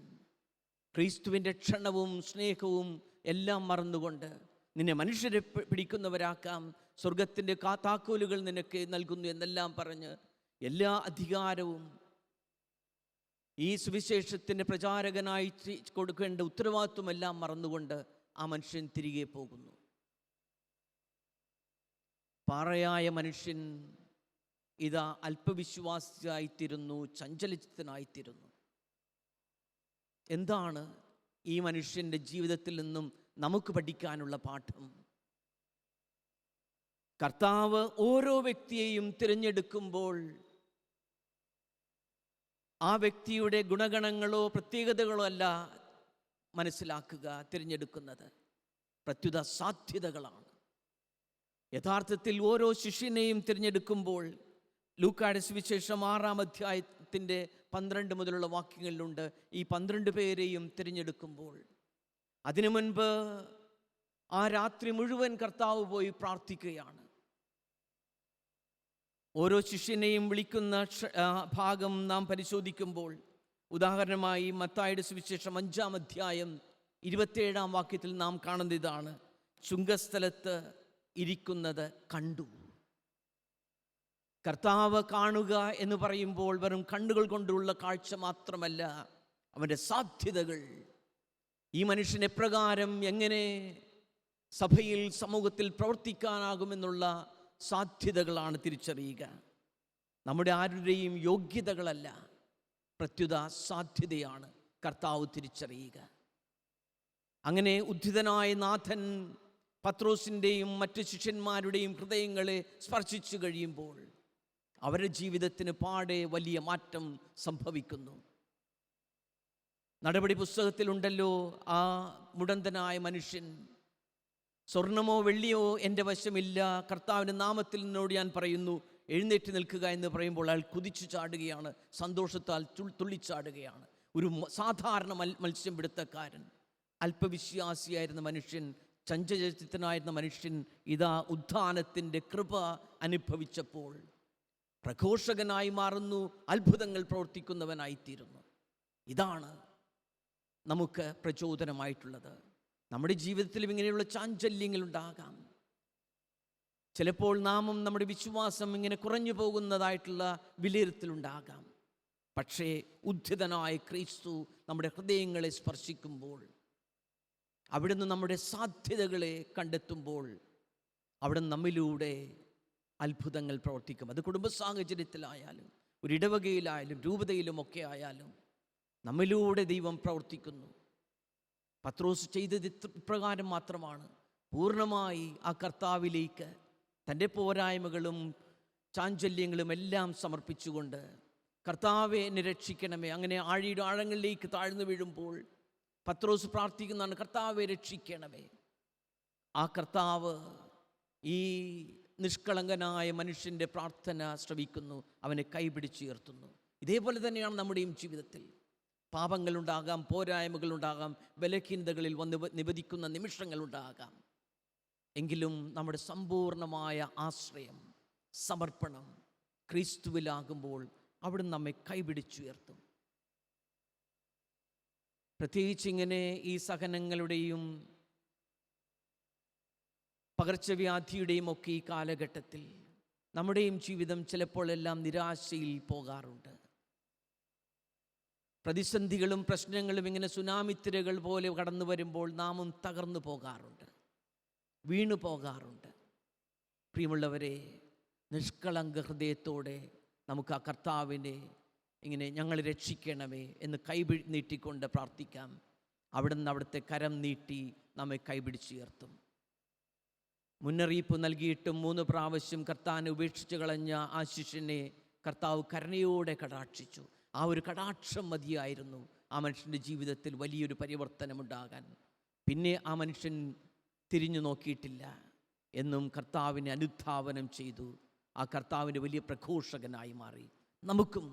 ക്രിസ്തുവിൻ്റെ ക്ഷണവും സ്നേഹവും എല്ലാം മറന്നുകൊണ്ട്, നിന്നെ മനുഷ്യരെ പിടിക്കുന്നവരാക്കാം, സ്വർഗത്തിൻ്റെ താക്കോലുകൾ നിനക്ക് നൽകുന്നു എന്നെല്ലാം പറഞ്ഞ് എല്ലാ അധികാരവും ഈ സുവിശേഷത്തിൻ്റെ പ്രചാരകനായി കൊടുക്കേണ്ട ഉത്തരവാദിത്വമെല്ലാം മറന്നുകൊണ്ട് ആ മനുഷ്യൻ തിരികെ പോകുന്നു. പാറയായ മനുഷ്യൻ ഇതാ അല്പവിശ്വാസിയായിത്തീരുന്നു, ചഞ്ചലചിത്തനായിത്തീരുന്നു. എന്താണ് ഈ മനുഷ്യൻ്റെ ജീവിതത്തിൽ നിന്നും നമുക്ക് പഠിക്കാനുള്ള പാഠം? കർത്താവ് ഓരോ വ്യക്തിയെയും തിരഞ്ഞെടുക്കുമ്പോൾ ആ വ്യക്തിയുടെ ഗുണഗണങ്ങളോ പ്രത്യേകതകളോ അല്ല മനസ്സിലാക്കുക തിരഞ്ഞെടുക്കുന്നത്, പ്രത്യുത സാധ്യതകളാണ്. യഥാർത്ഥത്തിൽ ഓരോ ശിഷ്യനെയും തിരഞ്ഞെടുക്കുമ്പോൾ ലൂക്കായുടെ സുവിശേഷം 6-ാം അധ്യായത്തിൻ്റെ 12 മുതലുള്ള വാക്യങ്ങളിലുണ്ട്. ഈ 12 പേരെയും തിരഞ്ഞെടുക്കുമ്പോൾ അതിനു മുൻപ് ആ രാത്രി മുഴുവൻ കർത്താവ് പോയി പ്രാർത്ഥിക്കുകയാണ്. ഓരോ ശിഷ്യനെയും വിളിക്കുന്ന ഭാഗം നാം പരിശോധിക്കുമ്പോൾ, ഉദാഹരണമായി മത്തായിയുടെ സുവിശേഷം 5-ാം അധ്യായം 27-ാം വാക്യത്തിൽ നാം കാണുന്ന ഇതാണ്: ചുങ്കസ്ഥലത്ത് ഇരിക്കുന്നത് കണ്ടു. കർത്താവ് കാണുക എന്ന് പറയുമ്പോൾ വെറും കണ്ണുകൾ കൊണ്ടുള്ള കാഴ്ച മാത്രമല്ല, അവൻ്റെ സാധ്യതകൾ, ഈ മനുഷ്യൻ എപ്രകാരം എങ്ങനെ സഭയിൽ സമൂഹത്തിൽ പ്രവർത്തിക്കാനാകുമെന്നുള്ള സാധ്യതകളാണ് തിരിച്ചറിയുക. നമ്മുടെ ആരുടെയും യോഗ്യതകളല്ല, പ്രത്യുത സാധ്യതയാണ് കർത്താവ് തിരിച്ചറിയുക. അങ്ങനെ ഉദ്ധിതനായ നാഥൻ പത്രോസിൻ്റെയും മറ്റു ശിഷ്യന്മാരുടെയും ഹൃദയങ്ങളെ സ്പർശിച്ചു കഴിയുമ്പോൾ അവരുടെ ജീവിതത്തിന് പാടെ വലിയ മാറ്റം സംഭവിക്കുന്നു. നടപടി പുസ്തകത്തിലുണ്ടല്ലോ ആ മുടന്തനായ മനുഷ്യൻ, സ്വർണമോ വെള്ളിയോ എൻ്റെ വശമില്ല, കർത്താവിൻ്റെ നാമത്തിൽ നിന്നോട് ഞാൻ പറയുന്നു, എഴുന്നേറ്റ് നിൽക്കുക എന്ന് പറയുമ്പോൾ അയാൾ കുതിച്ചു ചാടുകയാണ്, സന്തോഷത്താൽ തുള്ളിച്ചാടുകയാണ്. ഒരു സാധാരണ മത്സ്യപിടുത്തക്കാരൻ, അല്പവിശ്വാസിയായിരുന്ന മനുഷ്യൻ, ചഞ്ചലചിത്തനായിരുന്ന മനുഷ്യൻ ഇതാ ഉദ്ധാനത്തിൻ്റെ കൃപ അനുഭവിച്ചപ്പോൾ പ്രഘോഷകനായി മാറുന്നു, അത്ഭുതങ്ങൾ പ്രവർത്തിക്കുന്നവനായിത്തീരുന്നു. ഇതാണ് നമുക്ക് പ്രചോദനമായിട്ടുള്ളത്. നമ്മുടെ ജീവിതത്തിലും ഇങ്ങനെയുള്ള ചാഞ്ചല്യങ്ങളുണ്ടാകാം. ചിലപ്പോൾ നാമും നമ്മുടെ വിശ്വാസം ഇങ്ങനെ കുറഞ്ഞു പോകുന്നതായിട്ടുള്ള വിലയിരുത്തലുണ്ടാകാം. പക്ഷേ ഉദ്ധിതനായ ക്രിസ്തു നമ്മുടെ ഹൃദയങ്ങളെ സ്പർശിക്കുമ്പോൾ, അവിടുന്ന് നമ്മുടെ സാധ്യതകളെ കണ്ടെത്തുമ്പോൾ, അവിടുന്ന് നമ്മിലൂടെ അത്ഭുതങ്ങൾ പ്രവർത്തിക്കും. അത് കുടുംബ സാഹചര്യത്തിലായാലും ഒരു ഇടവകയിലായാലും രൂപതയിലുമൊക്കെ ആയാലും നമ്മിലൂടെ ദൈവം പ്രവർത്തിക്കുന്നു. പത്രോസ് ചെയ്തത് ഇപ്രകാരം മാത്രമാണ്. പൂർണ്ണമായി ആ കർത്താവിലേക്ക് തൻ്റെ പോരായ്മകളും ചാഞ്ചല്യങ്ങളും എല്ലാം സമർപ്പിച്ചുകൊണ്ട്, കർത്താവെ എന്നെ രക്ഷിക്കണമേ. അങ്ങനെ ആഴിയുടെ ആഴങ്ങളിലേക്ക് താഴ്ന്നു വീഴുമ്പോൾ പത്രോസ് പ്രാർത്ഥിക്കുന്നതാണ്, കർത്താവെ രക്ഷിക്കണമേ. ആ കർത്താവ് ഈ നിഷ്കളങ്കനായ മനുഷ്യൻ്റെ പ്രാർത്ഥന ശ്രവിക്കുന്നു, അവനെ കൈപിടിച്ചുയർത്തുന്നു. ഇതേപോലെ തന്നെയാണ് നമ്മുടെയും ജീവിതത്തിൽ. പാപങ്ങളുണ്ടാകാം, പോരായ്മകളുണ്ടാകാം, ബലഹീനതകളിൽ വന്ന് നിബദിക്കുന്ന നിമിഷങ്ങളുണ്ടാകാം. എങ്കിലും നമ്മുടെ സമ്പൂർണമായ ആശ്രയം, സമർപ്പണം ക്രിസ്തുവിലാകുമ്പോൾ അവിടുന്ന് നമ്മെ കൈപിടിച്ചുയർത്തും. പ്രത്യേകിച്ച് ഇങ്ങനെ ഈ സഹനങ്ങളുടെയും പകർച്ചവ്യാധിയുടെയും ഒക്കെ ഈ കാലഘട്ടത്തിൽ നമ്മുടെയും ജീവിതം ചിലപ്പോഴെല്ലാം നിരാശയിൽ പോകാറുണ്ട്. പ്രതിസന്ധികളും പ്രശ്നങ്ങളും ഇങ്ങനെ സുനാമിത്തിരകൾ പോലെ കടന്നു വരുമ്പോൾ നാമും തകർന്നു പോകാറുണ്ട്, വീണു പോകാറുണ്ട്. പ്രിയമുള്ളവരെ, നിഷ്കളങ്ക ഹൃദയത്തോടെ നമുക്ക് ആ കർത്താവിനെ ഇങ്ങനെ ഞങ്ങൾ രക്ഷിക്കണമേ എന്ന് നീട്ടിക്കൊണ്ട് പ്രാർത്ഥിക്കാം. അവിടുന്ന് അവിടുത്തെ കരം നീട്ടി നമ്മെ കൈപിടിച്ചുയർത്തും. മുന്നറിയിപ്പ് നൽകിയിട്ടും 3 പ്രാവശ്യം കർത്താവിനെ ഉപേക്ഷിച്ച് കളഞ്ഞ ആ ശിഷ്യനെ കർത്താവ് കരുണയോടെ കടാക്ഷിച്ചു. ആ ഒരു കടാക്ഷം മതിയായിരുന്നു ആ മനുഷ്യൻ്റെ ജീവിതത്തിൽ വലിയൊരു പരിവർത്തനമുണ്ടാകാൻ. പിന്നെ ആ മനുഷ്യൻ തിരിഞ്ഞു നോക്കിയിട്ടില്ല, എന്നും കർത്താവിനെ അനുധാവനം ചെയ്തു. ആ കർത്താവിൻ്റെ വലിയ പ്രഘോഷകനായി മാറി. നമുക്കും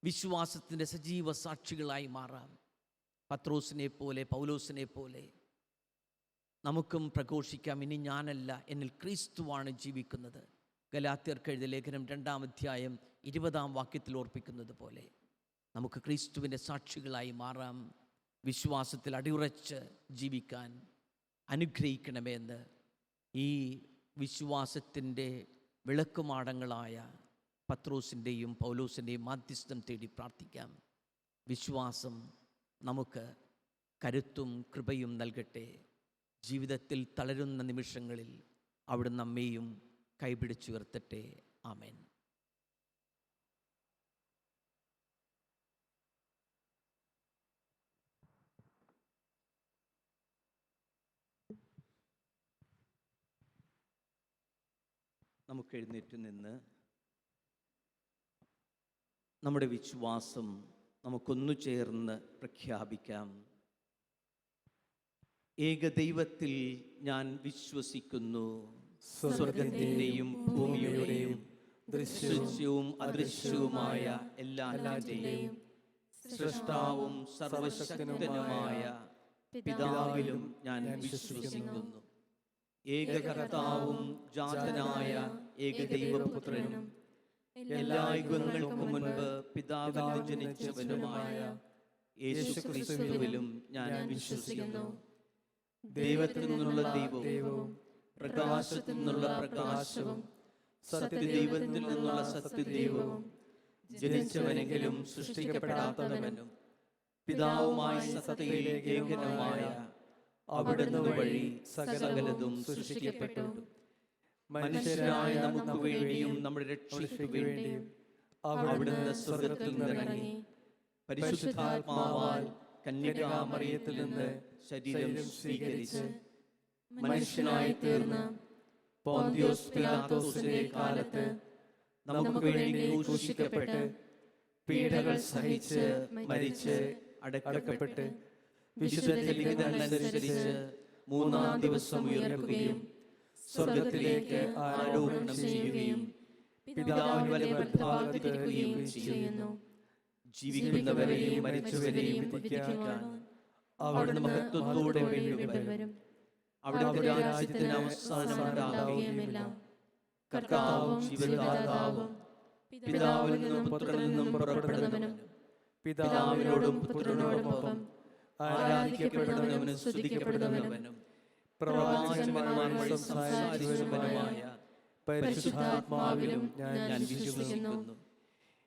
വിശ്വാസത്തിൻ്റെ സജീവ സാക്ഷികളായി മാറാം. പത്രോസിനെ പോലെ, പൗലോസിനെ പോലെ നമുക്കും പ്രഘോഷിക്കാം, ഇനി ഞാനല്ല, എന്നിൽ ക്രിസ്തുവാണ് ജീവിക്കുന്നത്. ഗലാത്യർക്ക് എഴുതിയ ലേഖനം 2-ാം അധ്യായം 20-ാം വാക്യത്തിൽ ഓർപ്പിക്കുന്നത് പോലെ നമുക്ക് ക്രിസ്തുവിൻ്റെ സാക്ഷികളായി മാറാം. വിശ്വാസത്തിൽ അടിയുറച്ച് ജീവിക്കാൻ അനുഗ്രഹിക്കണമേ എന്ന് ഈ വിശ്വാസത്തിൻ്റെ വിളക്കുമാടങ്ങളായ പത്രോസിൻ്റെയും പൗലോസിൻ്റെയും മാധ്യസ്ഥം തേടി പ്രാർത്ഥിക്കാം. വിശ്വാസം നമുക്ക് കരുത്തും കൃപയും നൽകട്ടെ. ജീവിതത്തിൽ തളരുന്ന നിമിഷങ്ങളിൽ അവിടുന്ന് നമ്മെയും കൈപിടിച്ചുയർത്തട്ടെ. ആമേൻ. നമുക്ക് എഴുന്നേറ്റ് നിന്ന് നമ്മുടെ വിശ്വാസം നമുക്കൊന്നു ചേർന്ന് പ്രഖ്യാപിക്കാം. ഏകദൈവത്തിൽ ഞാൻ വിശ്വസിക്കുന്നു. സ്വർഗത്തിൻ്റെയും ഭൂമിയുടെയും ദൃശ്യവും അദൃശ്യവുമായ എല്ലാറ്റിൻ്റെയും സൃഷ്ടാവും സർവശക്തനുമായ പിതാവിലും ഞാൻ വിശ്വസിക്കുന്നു. ഏകകർത്താവും ജാതനായ ഏകദൈവപുത്രനും എല്ലാ യുഗങ്ങൾക്കും മുൻപ് പിതാവിൽ ജനിച്ചവനുമായ യേശുക്രിസ്തുവിലും ഞാൻ വിശ്വസിക്കുന്നു. ദൈവത്തിൽ നിന്നുള്ള ദൈവവും പ്രകാശത്തിൽ നിന്നുള്ള പ്രകാശവും സത്യദൈവത്തിൽ നിന്നുള്ള സത്യദൈവവും ജനിച്ചവനെങ്കിലും സൃഷ്ടിക്കപ്പെടാത്തവനും പിതാവുമായ സത്യയിലെ ഏകനുമായ അവിടുന്ന് വഴി സകലതും സൃഷ്ടിക്കപ്പെട്ടു. മനുഷ്യരായ നമുക്ക് വേണ്ടിയും നമ്മുടെ രക്ഷയ്ക്ക് വേണ്ടിയും അവിടുന്ന് സ്വർഗ്ഗത്തിൽ നിന്നിറങ്ങി പരിശുദ്ധാത്മാവാൽ കന്യകാമറിയത്തിൽ നിന്ന് ശരീരം സ്വീകരിച്ച് മനുഷ്യനായി തീർന്ന പോന്തിയോസ് പിലാത്തോസിന്റെ കാലത്ത് നമുക്ക് വേണ്ടി ക്രൂശിക്കപ്പെട്ട് പീഡകൾ സഹിച്ച് മരിച്ച് അടക്കപ്പെട്ട് വിശുദ്ധ ലിഖിതമനുസരിച്ച് 3-ാം ദിവസം ഉയർക്കുകയും സ്വർഗത്തിലേക്ക് ആരോഹണം ചെയ്യുകയും പിതാവിന്റെ വലത്തുഭാഗത്തിരിക്കുകയും ചെയ്യുന്നു. ജീവിക്കുന്നവരെയും മരിച്ചവരെയും വിധിക്കാൻ അവിടുന്ന് മഹത്വത്തോടെ വീണ്ടും വരും. അവിടുത്തെ രാജ്യത്തിന് അവസാനമുണ്ടാകുകയുമില്ല. കർത്താവും ജീവദാതാവും പിതാവിൽ നിന്നും പുത്രനിൽ നിന്നും പുറപ്പെടുന്നവനും പിതാവിനോടും പുത്രനോടുമൊപ്പം ആരാധിക്കപ്പെടുന്നവനും സ്തുതിക്കപ്പെടുന്നവനും പ്രവാചകന്മാർ വഴി സംസാരിച്ചവനുമായ പരിശുദ്ധാത്മാവിലും ഞാൻ വിശ്വസിക്കുന്നു.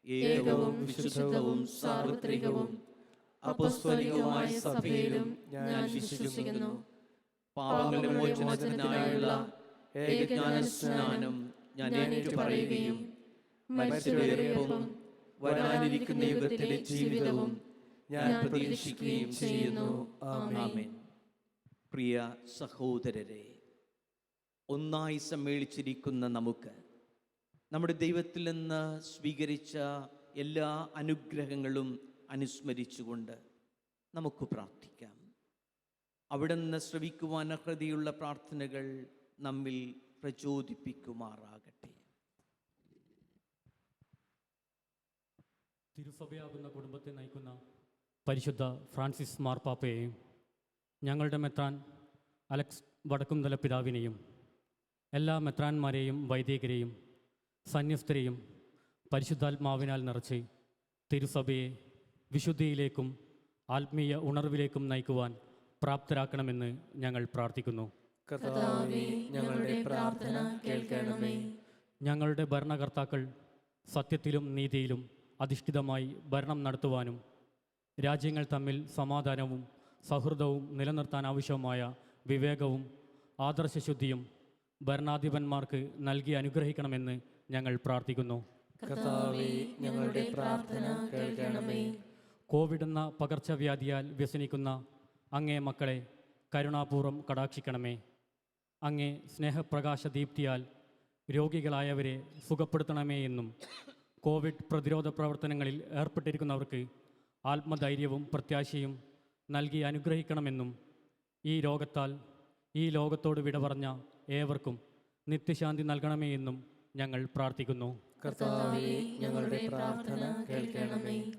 ഏകവും വിശുദ്ധവും സാർവത്രികവും അപ്പസ്തോലികവുമായ സഭയിലും ഞാൻ വിശ്വസിക്കുന്നു. പാപങ്ങളുടെ മോചനത്തിനായുള്ള ഏകജ്ഞാനസ്നാനം ഞാൻ ഏറ്റുപറയുകയും മരിച്ചവരെയും വരാനിരിക്കുന്ന യുഗത്തിലെ ജീവിതവും ഞാൻ പ്രതീക്ഷിക്കുകയും ചെയ്യുന്നു. ആമേൻ. പ്രിയ സഹോദരരെ, ഒന്നായി സമ്മേളിച്ചിരിക്കുന്ന നമുക്ക് നമ്മുടെ ദൈവത്തിൽ നിന്ന് സ്വീകരിച്ച എല്ലാ അനുഗ്രഹങ്ങളും അനുസ്മരിച്ചുകൊണ്ട് നമുക്ക് പ്രാർത്ഥിക്കാം. അവിടുന്ന് ശ്രവിക്കുവാൻ അർഹതയുള്ള പ്രാർത്ഥനകൾ നമ്മിൽ പ്രചോദിപ്പിക്കുമാറാകട്ടെ. തിരുസഭയാകുന്ന കുടുംബത്തെ നയിക്കുന്ന പരിശുദ്ധ ഫ്രാൻസിസ് മാർപ്പാപ്പയെയും ഞങ്ങളുടെ മെത്രാൻ അലക്സ് വടക്കുംതല പിതാവിനെയും എല്ലാ മെത്രാന്മാരെയും വൈദികരെയും സന്യസ്തരെയും പരിശുദ്ധാത്മാവിനാൽ നിറച്ച് തിരുസഭയെ വിശുദ്ധിയിലേക്കും ആത്മീയ ഉണർവിലേക്കും നയിക്കുവാൻ പ്രാപ്തരാക്കണമെന്ന് ഞങ്ങൾ പ്രാർത്ഥിക്കുന്നു. കർത്താവേ, ഞങ്ങളുടെ പ്രാർത്ഥന കേൾക്കണമേ. ഞങ്ങളുടെ ഭരണകർത്താക്കൾ സത്യത്തിലും നീതിയിലും അധിഷ്ഠിതമായി ഭരണം നടത്തുവാനും രാജ്യങ്ങൾ തമ്മിൽ സമാധാനവും സൗഹൃദവും നിലനിർത്താൻ ആവശ്യമായ വിവേകവും ആദർശശുദ്ധിയും ഭരണാധിപന്മാർക്ക് നൽകി അനുഗ്രഹിക്കണമെന്ന് ഞങ്ങൾ പ്രാർത്ഥിക്കുന്നു. കർത്താവേ, ഞങ്ങളുടെ പ്രാർത്ഥന കേൾക്കണമേ. കോവിഡ് എന്ന പകർച്ചവ്യാധിയാൽ വ്യസനിക്കുന്ന അങ്ങേ മക്കളെ കരുണാപൂർവ്വം കടാക്ഷിക്കണമേ. അങ്ങേ സ്നേഹപ്രകാശ ദീപ്തിയാൽ രോഗികളായവരെ സുഖപ്പെടുത്തണമേ എന്നും കോവിഡ് പ്രതിരോധ പ്രവർത്തനങ്ങളിൽ ഏർപ്പെട്ടിരിക്കുന്നവർക്ക് ആത്മധൈര്യവും പ്രത്യാശയും നൽകി അനുഗ്രഹിക്കണമെന്നും ഈ രോഗത്താൽ ഈ ലോകത്തോട് വിട പറഞ്ഞ ഏവർക്കും നിത്യശാന്തി നൽകണമേ എന്നും ഞങ്ങൾ പ്രാർത്ഥിക്കുന്നു. കർത്താവേ, ഞങ്ങളുടെ പ്രാർത്ഥന കേൾക്കണമേ.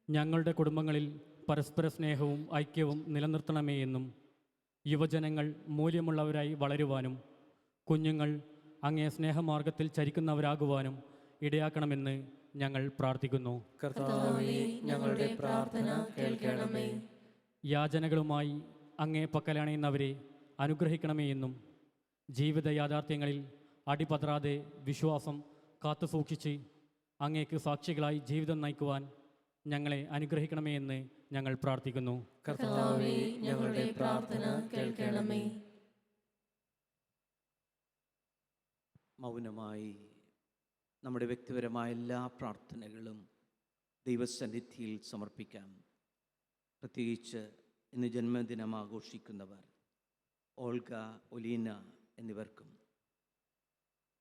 ഞങ്ങളുടെ കുടുംബങ്ങളിൽ പരസ്പര സ്നേഹവും ഐക്യവും നിലനിർത്തണമേ എന്നും യുവജനങ്ങൾ മൂല്യമുള്ളവരായി വളരുവാനും കുഞ്ഞുങ്ങൾ അങ്ങേ സ്നേഹമാർഗത്തിൽ ചരിക്കുന്നവരാകുവാനും ഇടയാക്കണമെന്ന് ഞങ്ങൾ പ്രാർത്ഥിക്കുന്നു. കർത്താവേ, ഞങ്ങളുടെ പ്രാർത്ഥന കേൾക്കണമേ. യാചനകളുമായി അങ്ങേ പക്കലണയുന്നവരെ അനുഗ്രഹിക്കണമേ എന്നും ജീവിത യാഥാർത്ഥ്യങ്ങളിൽ അടിപതറാതെ വിശ്വാസം കാത്തുസൂക്ഷിച്ച് അങ്ങേക്ക് സാക്ഷികളായി ജീവിതം നയിക്കുവാൻ ഞങ്ങളെ അനുഗ്രഹിക്കണമേ എന്ന് ഞങ്ങൾ പ്രാർത്ഥിക്കുന്നു. കർത്താവേ, ഞങ്ങളുടെ പ്രാർത്ഥന കേൾക്കണമേ. മൗനമായി നമ്മുടെ വ്യക്തിപരമായ എല്ലാ പ്രാർത്ഥനകളും ദൈവസന്നിധിയിൽ സമർപ്പിക്കാം. പ്രത്യേകിച്ച് ഇന്ന് ജന്മദിനം ആഘോഷിക്കുന്നവർ ഓൾഗ, ഒലീന എന്നിവർക്കും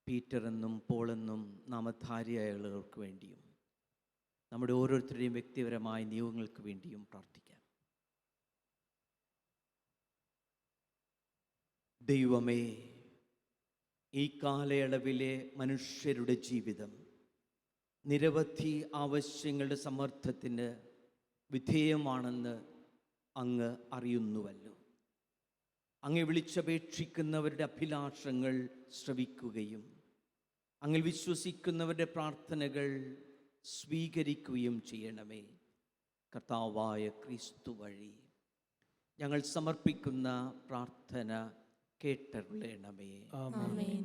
പീറ്റർ എന്നും പോൾ എന്നും നാമധാരിയായവർക്ക് വേണ്ടിയും നമ്മുടെ ഓരോരുത്തരുടെയും വ്യക്തിപരമായ നിയോഗങ്ങൾക്ക് വേണ്ടിയും പ്രാർത്ഥിക്കാം. ദൈവമേ, ഈ കാലയളവിലെ മനുഷ്യരുടെ ജീവിതം നിരവധി ആവശ്യങ്ങളുടെ സമ്മർദ്ദത്തിന് വിധേയമാണെന്ന് അങ്ങ് അറിയുന്നുവല്ലോ. അങ്ങ് വിളിച്ചപേക്ഷിക്കുന്നവരുടെ അഭിലാഷങ്ങൾ ശ്രവിക്കുകയും അങ്ങിൽ വിശ്വസിക്കുന്നവരുടെ പ്രാർത്ഥനകൾ സ്വീകരിക്കുകയും ചെയ്യണമേ. കർത്താവായ ക്രിസ്തു വഴി ഞങ്ങൾ സമർപ്പിക്കുന്ന പ്രാർത്ഥന കേട്ടരുളണമേ. ആമേൻ.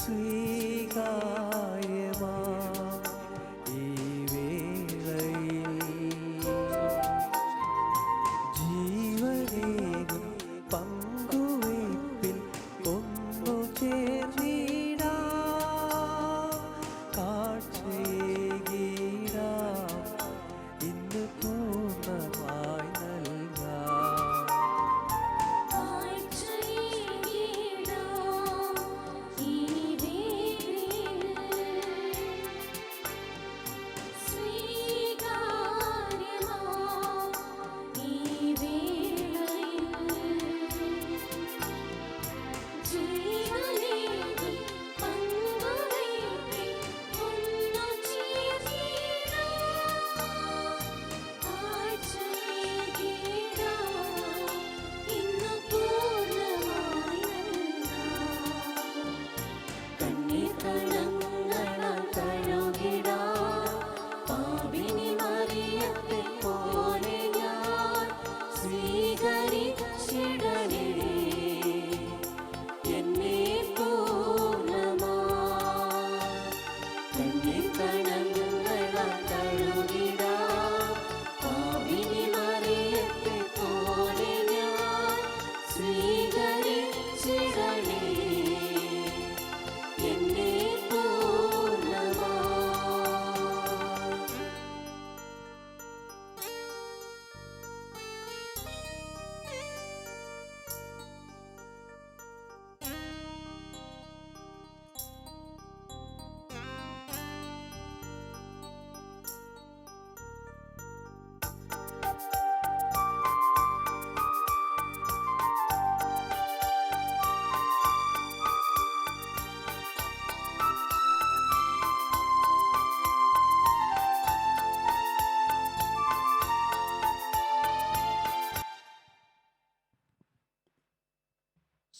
സ്വീകാര്യമാ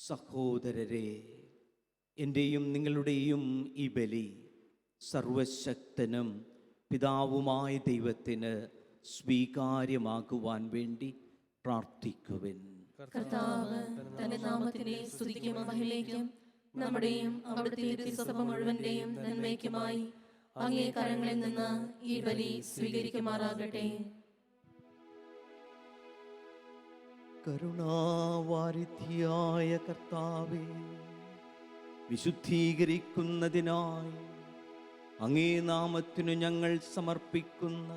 സഹോദരരെ, എൻ്റെയും നിങ്ങളുടെയും ഈ ബലി സർവശക്തനും പിതാവുമായ ദൈവത്തിന് സ്വീകാര്യമാകുവാൻ വേണ്ടി പ്രാർത്ഥിക്കുവിൻ. കർത്താവ് തന്റെ നാമത്തിനെ സ്തുതിക്കും മഹിമയ്ക്കും നമ്മുടെയും അവിടുത്തെ തിരുസഭ മുഴുവന്റെയും നന്മയ്ക്കുമായി അങ്ങേ കരങ്ങളിൽ നിന്ന് ഈ ബലി സ്വീകരിക്കുമാറാകട്ടെ. കരുണാവാരിധിയായ കർത്താവേ, വിശുദ്ധീകരിക്കുന്നതിനായി അങ്ങേ നാമത്തിനു ഞങ്ങൾ സമർപ്പിക്കുന്ന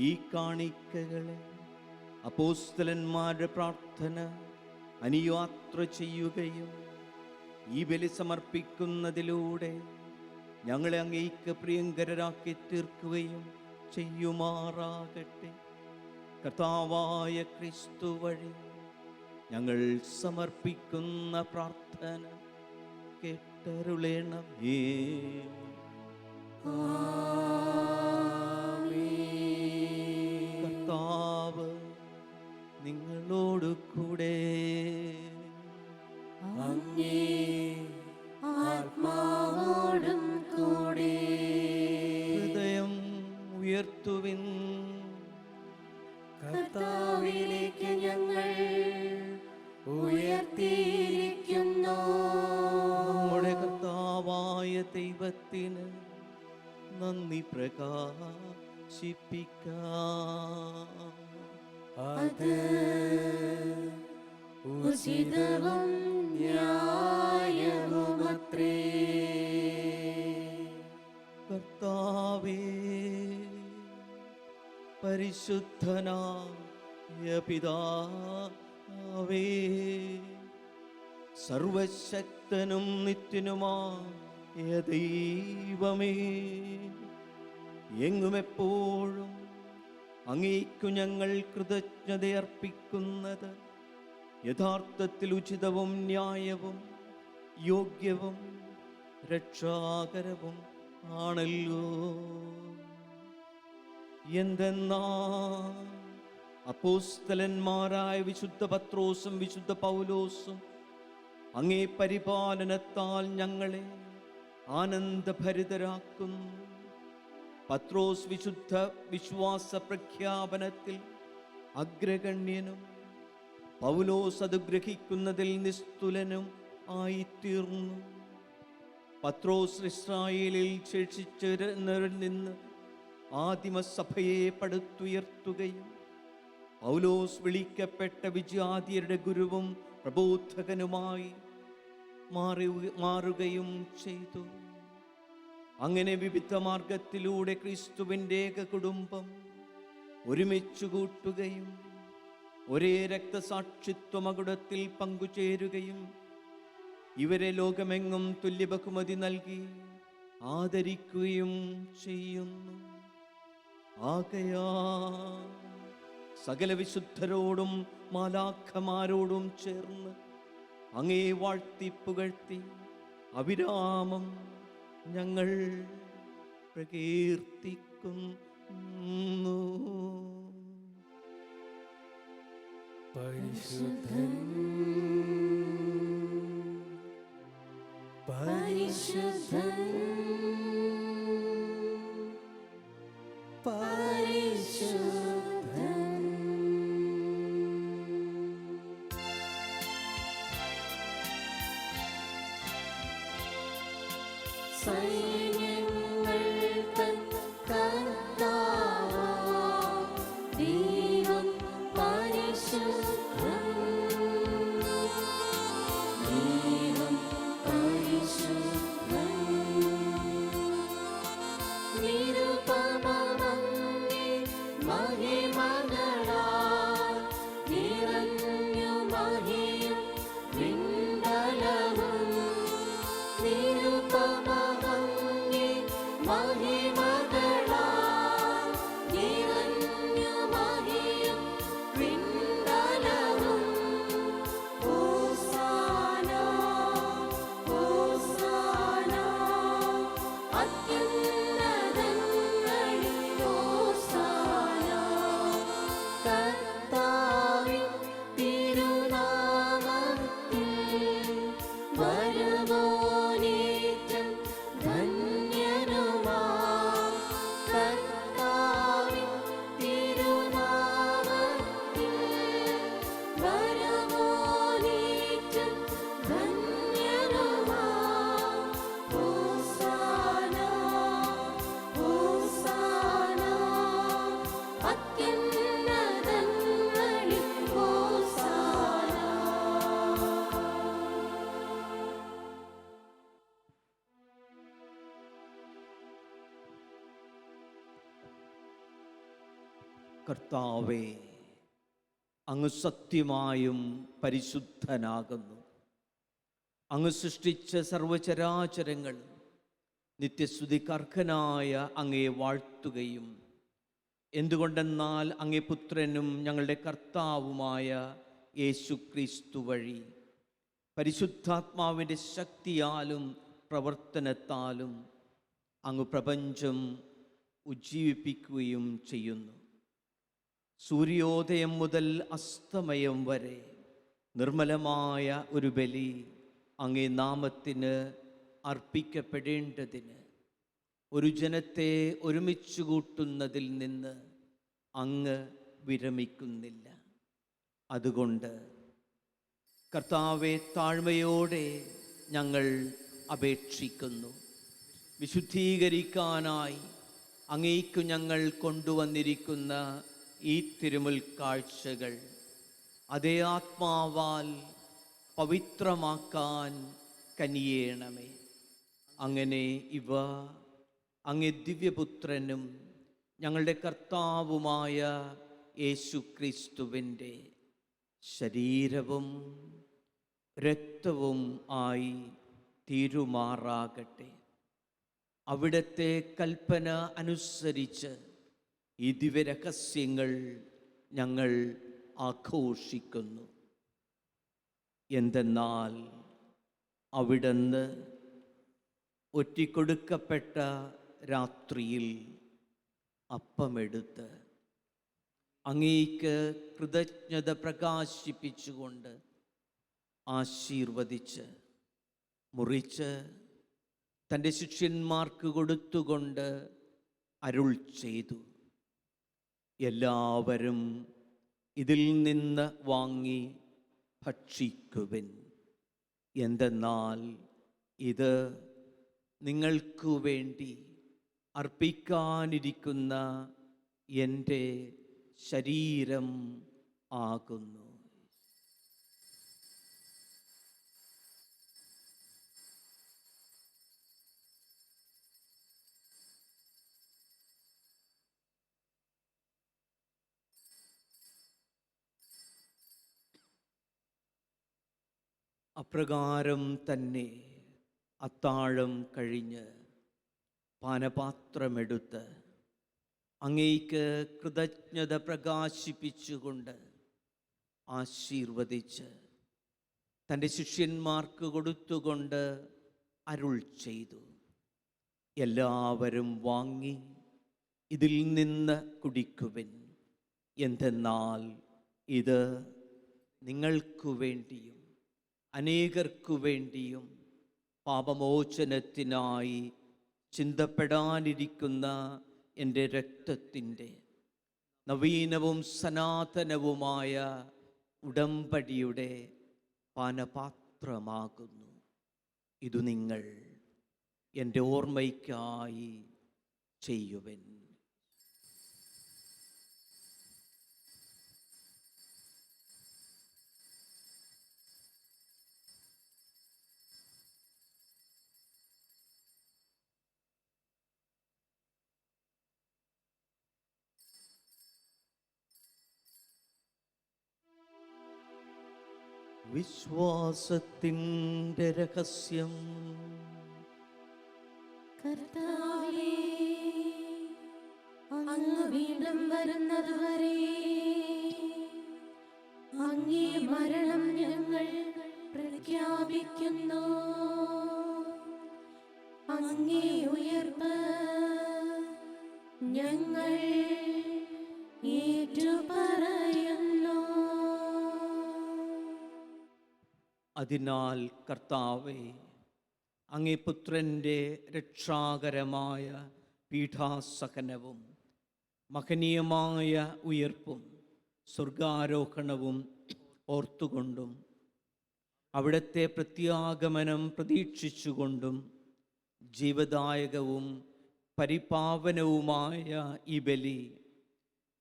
ഈ കാണിക്കകളെ അപ്പോസ്തലന്മാരുടെ പ്രാർത്ഥന അനുയാത്ര ചെയ്യുകയും ഈ ബലി സമർപ്പിക്കുന്നതിലൂടെ ഞങ്ങളെ അങ്ങേക്ക് പ്രിയങ്കരരാക്കി തീർക്കുകയും ചെയ്യുമാറാകട്ടെ. കർത്താവായ ക്രിസ്തു വഴി ഞങ്ങൾ സമർപ്പിക്കുന്ന പ്രാർത്ഥന കേട്ടരുളേണമേ. കർത്താവ് നിങ്ങളോട് കൂടെ, അങ്ങേ ആത്മാവോടും കൂടെ. ഹൃദയം ഉയർത്തുവിൻ. കർത്താവിലേക്ക് ഞങ്ങൾ ഉയർത്തിയിരിക്കുന്നു. നമ്മുടെ കർത്താവായ ദൈവത്തിന് നന്ദി പ്രകാശിപ്പിക്കാം. അത് ഉചിതവും ന്യായവുമത്രേ. കർത്താവേ, പരിശുദ്ധനായ പിതാവേ, സർവശക്തനും നിത്യനുമായ ദൈവമേ, എങ്ങുമെപ്പോഴും അങ്ങേക്കു ഞങ്ങൾ കൃതജ്ഞതയർപ്പിക്കുന്നത് യഥാർത്ഥത്തിൽ ഉചിതവും ന്യായവും യോഗ്യവും രക്ഷാകരവും ആണല്ലോ. എന്തെന്നാ അപ്പോസ്തലന്മാരായ വിശുദ്ധ പത്രോസും വിശുദ്ധ പൗലോസും അങ്ങേ പരിപാലനത്താൽ ഞങ്ങളെ ആനന്ദഭരിതരാക്കുന്നു. പത്രോസ് വിശുദ്ധ വിശ്വാസ പ്രഖ്യാപനത്തിൽ അഗ്രഗണ്യനും പൗലോസ് അത് ഗ്രഹിക്കുന്നതിൽ നിസ്തുലനും ആയിത്തീർന്നു. പത്രോസ് ഇസ്രായേലിൽ ശേഷിച്ചവരിൽ നിന്ന് ആദിമസഭയെ പടുത്തുയർത്തുകയും പൗലോസ് വിളിക്കപ്പെട്ട വിജാതിയരുടെ ഗുരുവും പ്രബോധകനുമായി മാറുകയും ചെയ്തു. അങ്ങനെ വിവിധ മാർഗത്തിലൂടെ ക്രിസ്തുവിൻ്റെ ഏക കുടുംബം ഒരുമിച്ചു കൂട്ടുകയും ഒരേ രക്തസാക്ഷിത്വ മകുടത്തിൽ പങ്കുചേരുകയും ഇവരെ ലോകമെങ്ങും തുല്യ ബഹുമതി നൽകി ആദരിക്കുകയും ചെയ്യുന്നു. ആകയാ സകല വിശുദ്ധരോടും മാലാഖമാരോടും ചേർന്ന് അങ്ങേ വാഴ്ത്തി പുകഴ്ത്തി അവിരാമം ഞങ്ങൾ പ്രകീർത്തിക്കുന്നു. പരിശുദ്ധൻ പരിശുദ്ധൻ പരിശുദ്ധൻ. സൈന്യങ്ങൾ തൻ കർത്താവാം ദൈവം പരിശുദ്ധൻ. ദൈവം പരിശുദ്ധൻ. നിരുപമമങ്ങേ മഹിമകളാൽ നിറഞ്ഞു മഹിയും വിണ്ടലവും. നിരുപമമങ്ങേ കർത്താവേ, അങ്ങ് സത്യമായും പരിശുദ്ധനാകുന്നു. അങ്ങ് സൃഷ്ടിച്ച സർവചരാചരങ്ങൾ നിത്യസ്തുതിക്കർഹനായ അങ്ങയെ വാഴ്ത്തുകയും, എന്തുകൊണ്ടെന്നാൽ അങ്ങേ പുത്രനും ഞങ്ങളുടെ കർത്താവുമായ യേശു ക്രിസ്തു വഴി പരിശുദ്ധാത്മാവിൻ്റെ ശക്തിയാലും പ്രവർത്തനത്താലും അങ്ങ് പ്രപഞ്ചം ഉജ്ജീവിപ്പിക്കുകയും ചെയ്യുന്നു. സൂര്യോദയം മുതൽ അസ്തമയം വരെ നിർമ്മലമായ ഒരു ബലി അങ്ങേ നാമത്തിന് അർപ്പിക്കപ്പെടേണ്ടതിന് ഒരു ജനത്തെ ഒരുമിച്ച് കൂട്ടുന്നതിൽ നിന്ന് അങ്ങ് വിരമിക്കുന്നില്ല. അതുകൊണ്ട് കർത്താവെ, താഴ്മയോടെ ഞങ്ങൾ അപേക്ഷിക്കുന്നു. വിശുദ്ധീകരിക്കാനായി അങ്ങേക്കു ഞങ്ങൾ കൊണ്ടുവന്നിരിക്കുന്ന ഈ തിരുമുൽ കാഴ്ചകൾ അതേ ആത്മാവാൽ പവിത്രമാക്കാൻ കനിയേണമേ. അങ്ങനെ ഇവ അങ്ങേ ദിവ്യപുത്രനും ഞങ്ങളുടെ കർത്താവുമായ യേശു ക്രിസ്തുവിൻ്റെ ശരീരവും രക്തവും ആയി തീരുമാറാകട്ടെ. അവിടുത്തെ കൽപ്പന അനുസരിച്ച് ഈ ദിവ്യരഹസ്യങ്ങൾ ഞങ്ങൾ ആഘോഷിക്കുന്നു. എന്തെന്നാൽ അവിടുന്ന് ഒറ്റിക്കൊടുക്കപ്പെട്ട രാത്രിയിൽ അപ്പമെടുത്ത് അങ്ങേക്ക് കൃതജ്ഞത പ്രകാശിപ്പിച്ചുകൊണ്ട് ആശീർവദിച്ച് മുറിച്ച് തൻ്റെ ശിഷ്യന്മാർക്ക് കൊടുത്തുകൊണ്ട് അരുൾ ചെയ്തു, എല്ലാവരും ഇതിൽ നിന്ന് വാങ്ങി ഭക്ഷിക്കുവിൻ. എന്തെന്നാൽ ഇത് നിങ്ങൾക്കു വേണ്ടി അർപ്പിക്കാനിരിക്കുന്ന എൻ്റെ ശരീരം ആകുന്നു. അപ്രകാരം തന്നെ അത്താഴം കഴിഞ്ഞ് പാനപാത്രമെടുത്ത് അങ്ങേക്ക് കൃതജ്ഞത പ്രകാശിപ്പിച്ചുകൊണ്ട് ആശീർവദിച്ച് തൻ്റെ ശിഷ്യന്മാർക്ക് കൊടുത്തുകൊണ്ട് അരുൾ ചെയ്തു, എല്ലാവരും വാങ്ങി ഇതിൽ നിന്ന് കുടിക്കുവിൻ. എന്തെന്നാൽ ഇത് നിങ്ങൾക്കു വേണ്ടിയും അനേകർക്കു വേണ്ടിയും പാപമോചനത്തിനായി ചിന്തപ്പെടാനിരിക്കുന്ന എൻ്റെ രക്തത്തിൻ്റെ നവീനവും സനാതനവുമായ ഉടമ്പടിയുടെ പാനപാത്രമാകുന്നു. ഇതു നിങ്ങൾ എൻ്റെ ഓർമ്മയ്ക്കായി ചെയ്യുവിൻ. വിശ്വാസത്തിൻ്റെ രഹസ്യം. കർത്താവേ, അങ്ങ് വീണ്ടും വരുന്നതുവരെ അങ്ങേ മരണം ഞങ്ങൾ പ്രഖ്യാപിക്കുന്നു. അങ്ങേ ഉയർപ്പ് ഞങ്ങൾ ഏറ്റുപറയുന്നു. അതിനാൽ കർത്താവേ, അങ്ങേ പുത്രൻ്റെ രക്ഷാകരമായ പീഠാസഹനവും മഹനീയമായ ഉയർപ്പും സ്വർഗാരോഹണവും ഓർത്തുകൊണ്ടും അവിടുത്തെ പ്രത്യാഗമനം പ്രതീക്ഷിച്ചുകൊണ്ടും ജീവദായകവും പരിപാവനവുമായ ഈ ബലി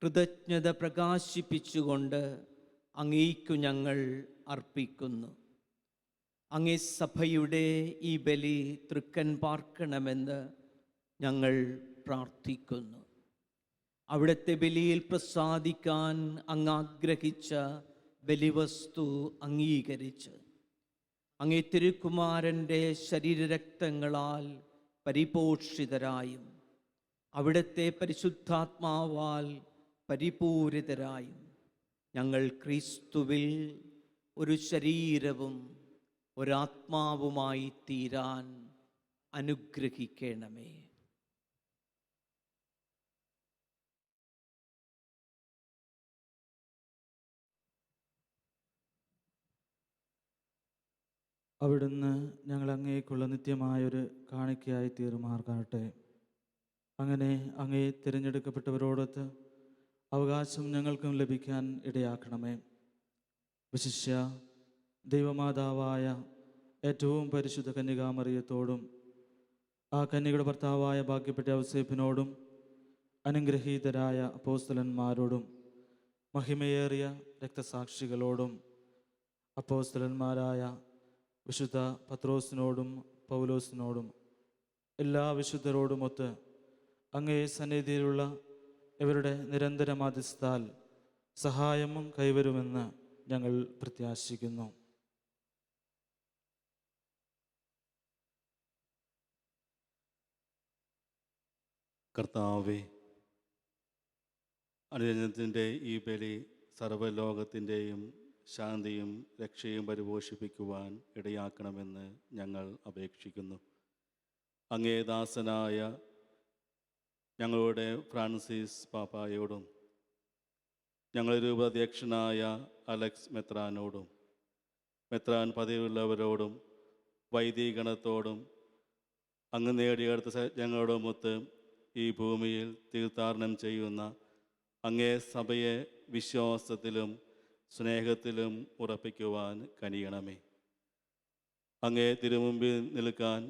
കൃതജ്ഞത പ്രകാശിപ്പിച്ചുകൊണ്ട് അങ്ങേക്കു ഞങ്ങൾ അർപ്പിക്കുന്നു. അങ്ങേ സഭയുടെ ഈ ബലി തൃക്കൻ പാർക്കണമെന്ന് ഞങ്ങൾ പ്രാർത്ഥിക്കുന്നു. അവിടുത്തെ ബലിയിൽ പ്രസാദിക്കാൻ അങ്ങ് ആഗ്രഹിച്ച ബലിവസ്തു അംഗീകരിച്ച് അങ്ങേ തിരുക്കുമാരൻ്റെ ശരീരരക്തങ്ങളാൽ പരിപോഷിതരായും അവിടുത്തെ പരിശുദ്ധാത്മാവാൽ പരിപൂരിതരായും ഞങ്ങൾ ക്രിസ്തുവിൽ ഒരു ശരീരവും ഒരാത്മാവുമായി തീരാൻ അനുഗ്രഹിക്കണമേ. അവിടുന്ന് ഞങ്ങൾ അങ്ങേക്കുള്ള നിത്യമായൊരു കാണിക്കയായി തീരുമാറാകട്ടെ. അങ്ങനെ അങ്ങേ തിരഞ്ഞെടുക്കപ്പെട്ടവരോടൊത്ത് അവകാശം ഞങ്ങൾക്കും ലഭിക്കാൻ ഇടയാക്കണമേ. വിശിഷ്യ ദൈവമാതാവായ ഏറ്റവും പരിശുദ്ധ കന്യകാമറിയത്തോടും ആ കന്യകയുടെ ഭർത്താവായ ഭാഗ്യപ്പെട്ട ഔസേപ്പിനോടും അനുഗ്രഹീതരായ അപ്പോസ്തലന്മാരോടും മഹിമയേറിയ രക്തസാക്ഷികളോടും അപ്പോസ്തലന്മാരായ വിശുദ്ധ പത്രോസിനോടും പൗലോസിനോടും എല്ലാ വിശുദ്ധരോടുമൊത്ത് അങ്ങേ സന്നിധിയിലുള്ള ഇവരുടെ നിരന്തര മധ്യസ്ഥത്താൽ സഹായവും കൈവരുമെന്ന് ഞങ്ങൾ പ്രത്യാശിക്കുന്നു. കർത്താവേ, അനുരഞ്ജനത്തിൻ്റെ ഈ ബലി സർവ്വലോകത്തിൻ്റെയും ശാന്തിയും രക്ഷയും പരിപോഷിപ്പിക്കുവാൻ ഇടയാക്കണമെന്ന് ഞങ്ങൾ അപേക്ഷിക്കുന്നു. അങ്ങേ ദാസനായ ഞങ്ങളുടെ ഫ്രാൻസിസ് പാപ്പായോടും ഞങ്ങളുടെ രൂപാധ്യക്ഷനായ അലക്സ് മെത്രാനോടും മെത്രാൻ പതിവുള്ളവരോടും വൈദികഗണത്തോടും അങ്ങ് നേടിയെടുത്ത ഞങ്ങളോടുമൊത്ത് ഈ ഭൂമിയിൽ തീർത്ഥാടനം ചെയ്യുന്ന അങ്ങേ സഭയെ വിശ്വാസത്തിലും സ്നേഹത്തിലും ഉറപ്പിക്കുവാൻ കനിയണമേ. അങ്ങേ തിരുമുമ്പിൽ നിൽക്കാൻ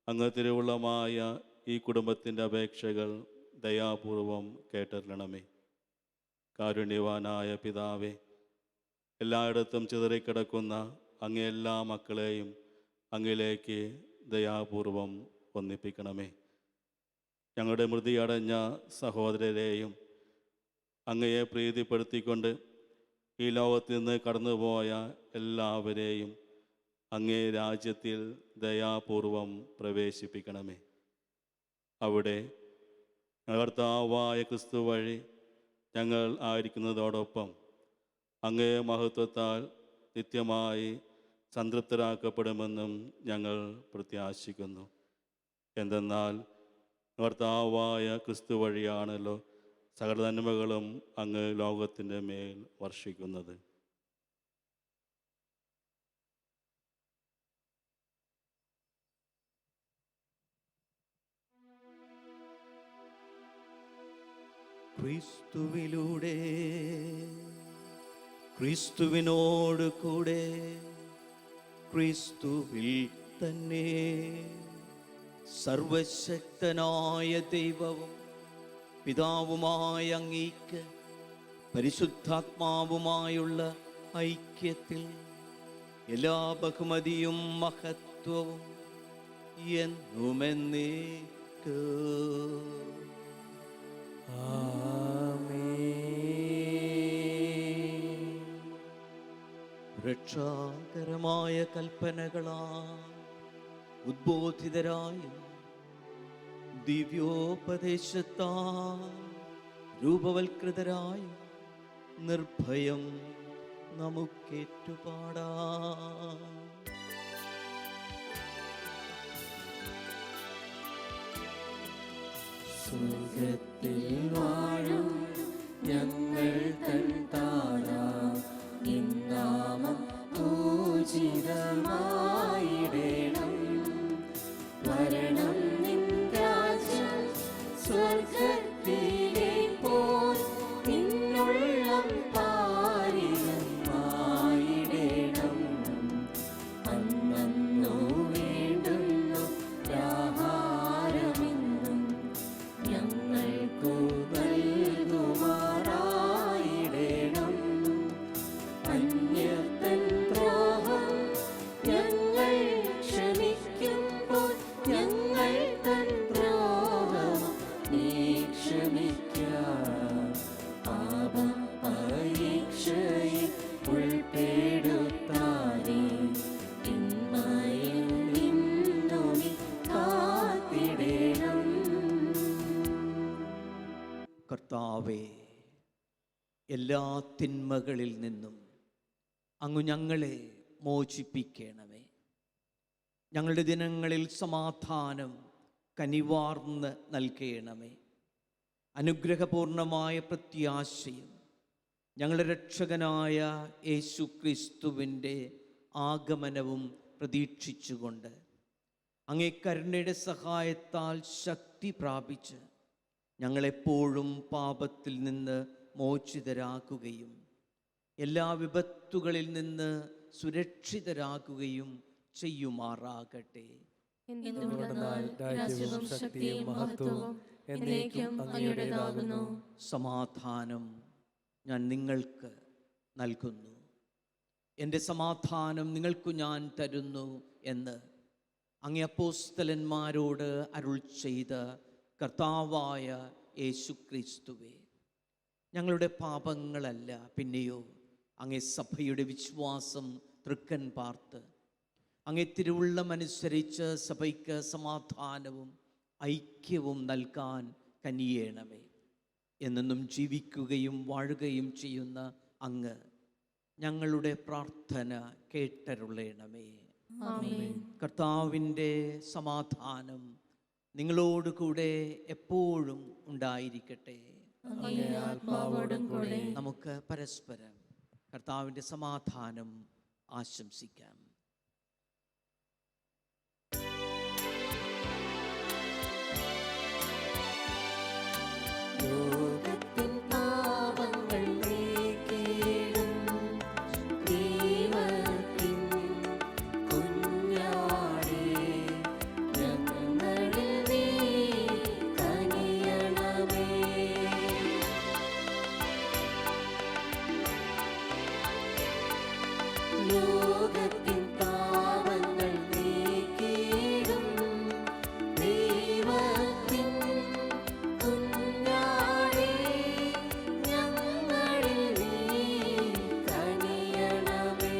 അങ്ങ് തിരുവുള്ളമായ ഈ കുടുംബത്തിൻ്റെ അപേക്ഷകൾ ദയാപൂർവം കേട്ടറിയണമേ. കാരുണ്യവാനായ പിതാവേ, എല്ലായിടത്തും ചിതറിക്കിടക്കുന്ന അങ്ങേ എല്ലാ മക്കളെയും അങ്ങിലേക്ക് ദയാപൂർവം ഒന്നിപ്പിക്കണമേ. ഞങ്ങളുടെ മൃതിയടഞ്ഞ സഹോദരരെയും അങ്ങയെ പ്രീതിപ്പെടുത്തിക്കൊണ്ട് ഈ ലോകത്തിൽ നിന്ന് കടന്നുപോയ എല്ലാവരെയും അങ്ങേ രാജ്യത്തിൽ ദയാപൂർവം പ്രവേശിപ്പിക്കണമേ. അവിടെ കർത്താവായ ക്രിസ്തു വഴി ഞങ്ങൾ ആയിരിക്കുന്നതോടൊപ്പം അങ്ങേ മഹത്വത്താൽ നിത്യമായി സംതൃപ്തരാക്കപ്പെടുമെന്നും ഞങ്ങൾ പ്രത്യാശിക്കുന്നു. എന്തെന്നാൽ കർത്താവായ ക്രിസ്തു വഴിയാണല്ലോ സകല നന്മകളും അങ്ങ് ലോകത്തിൻ്റെ മേൽ വർഷിക്കുന്നത്. ക്രിസ്തുവിലൂടെ ക്രിസ്തുവിനോട് കൂടെ ക്രിസ്തുവിൽ തന്നെ സർവശക്തനായ ദൈവവും പിതാവുമായ അങ്ങേക്ക് പരിശുദ്ധാത്മാവുമായുള്ള ഐക്യത്തിൽ എല്ലാ ബഹുമതിയും മഹത്വവും എന്നുമെന്നേക്ക് രക്ഷാകരമായ കൽപ്പനകളാൽ ഉദ്ബോധിതരായും ദിവ്യോപദേശത്താൽ രൂപവൽകൃതരായും നിർഭയം നമുക്കേറ്റുപാടാം. സ്വർഗത്തിൽ വാഴും ഞങ്ങൾ തൻ താരാ നിന്നാമം പൂജിതമായിടേണം. വരണം നിൻ രാജ്യം സ്വർഗത്തിലെ പോൽ നിന്നുള്ളം പാരിടണം. അന്നന്നു വേണ്ടുന്നു ആഹാരമെന്നും ഞങ്ങൾക്കു നൽകുമാറായിടണം. കർത്താവേ, എല്ലാ തിന്മകളിൽ നിന്നും അങ്ങ് ഞങ്ങളെ മോചിപ്പിക്കണമേ. ഞങ്ങളുടെ ദിനങ്ങളിൽ സമാധാനം കനിവാർന്ന് നൽകണമേ. അനുഗ്രഹപൂർണമായ പ്രത്യാശയും ഞങ്ങളുടെ രക്ഷകനായ യേശു ക്രിസ്തുവിൻ്റെ ആഗമനവും പ്രതീക്ഷിച്ചുകൊണ്ട് അങ്ങേ കരുണയുടെ സഹായത്താൽ ശക്തി പ്രാപിച്ച് ഞങ്ങളെപ്പോഴും പാപത്തിൽ നിന്ന് മോചിതരാക്കുകയും എല്ലാ വിപത്തുകളിൽ നിന്ന് സുരക്ഷിതരാകുകയും ചെയ്യുമാറാകട്ടെ. എന്തുകൊണ്ടെന്നാൽ രാജ്യവും ശക്തിയും മഹത്വവും എന്നേക്കും അങ്ങയുടേതാകുന്നു. സമാധാനം ഞാൻ നിങ്ങൾക്ക് നൽകുന്നു, എൻ്റെ സമാധാനം നിങ്ങൾക്ക് ഞാൻ തരുന്നു എന്ന് അങ്ങേ അപ്പോസ്തലന്മാരോട് അരുൾ ചെയ്ത കർത്താവായ യേശുക്രിസ്തുവേ, ഞങ്ങളുടെ പാപങ്ങളല്ല, പിന്നെയോ അങ്ങേ സഭയുടെ വിശ്വാസം തൃക്കൻ പാർത്ത് അങ്ങേ തിരുവുള്ളമനുസരിച്ച് സഭയ്ക്ക് സമാധാനവും ഐക്യവും നൽകാൻ കനിയേണമേ. എന്നെന്നും ജീവിക്കുകയും വാഴുകയും ചെയ്യുന്ന അങ്ങ് ഞങ്ങളുടെ പ്രാർത്ഥന കേട്ടരുളേണമേ. കർത്താവിൻ്റെ സമാധാനം നിങ്ങളോടുകൂടെ എപ്പോഴും ഉണ്ടായിരിക്കട്ടെ. നമുക്ക് പരസ്പരം കർത്താവിൻ്റെ സമാധാനം ആശംസിക്കാം. ലോകത്തിൻ പാപങ്ങൾ നീക്കിയിടും ദൈവത്തിൻ കുഞ്ഞാടേ, ഞങ്ങളിൽ നീ കനിയണമേ. ലോകത്തിൻ പാപങ്ങൾ നീക്കിയിടും ദൈവത്തിൻ കുഞ്ഞാടേ, ഞങ്ങളിൽ നീ കനിയണമേ.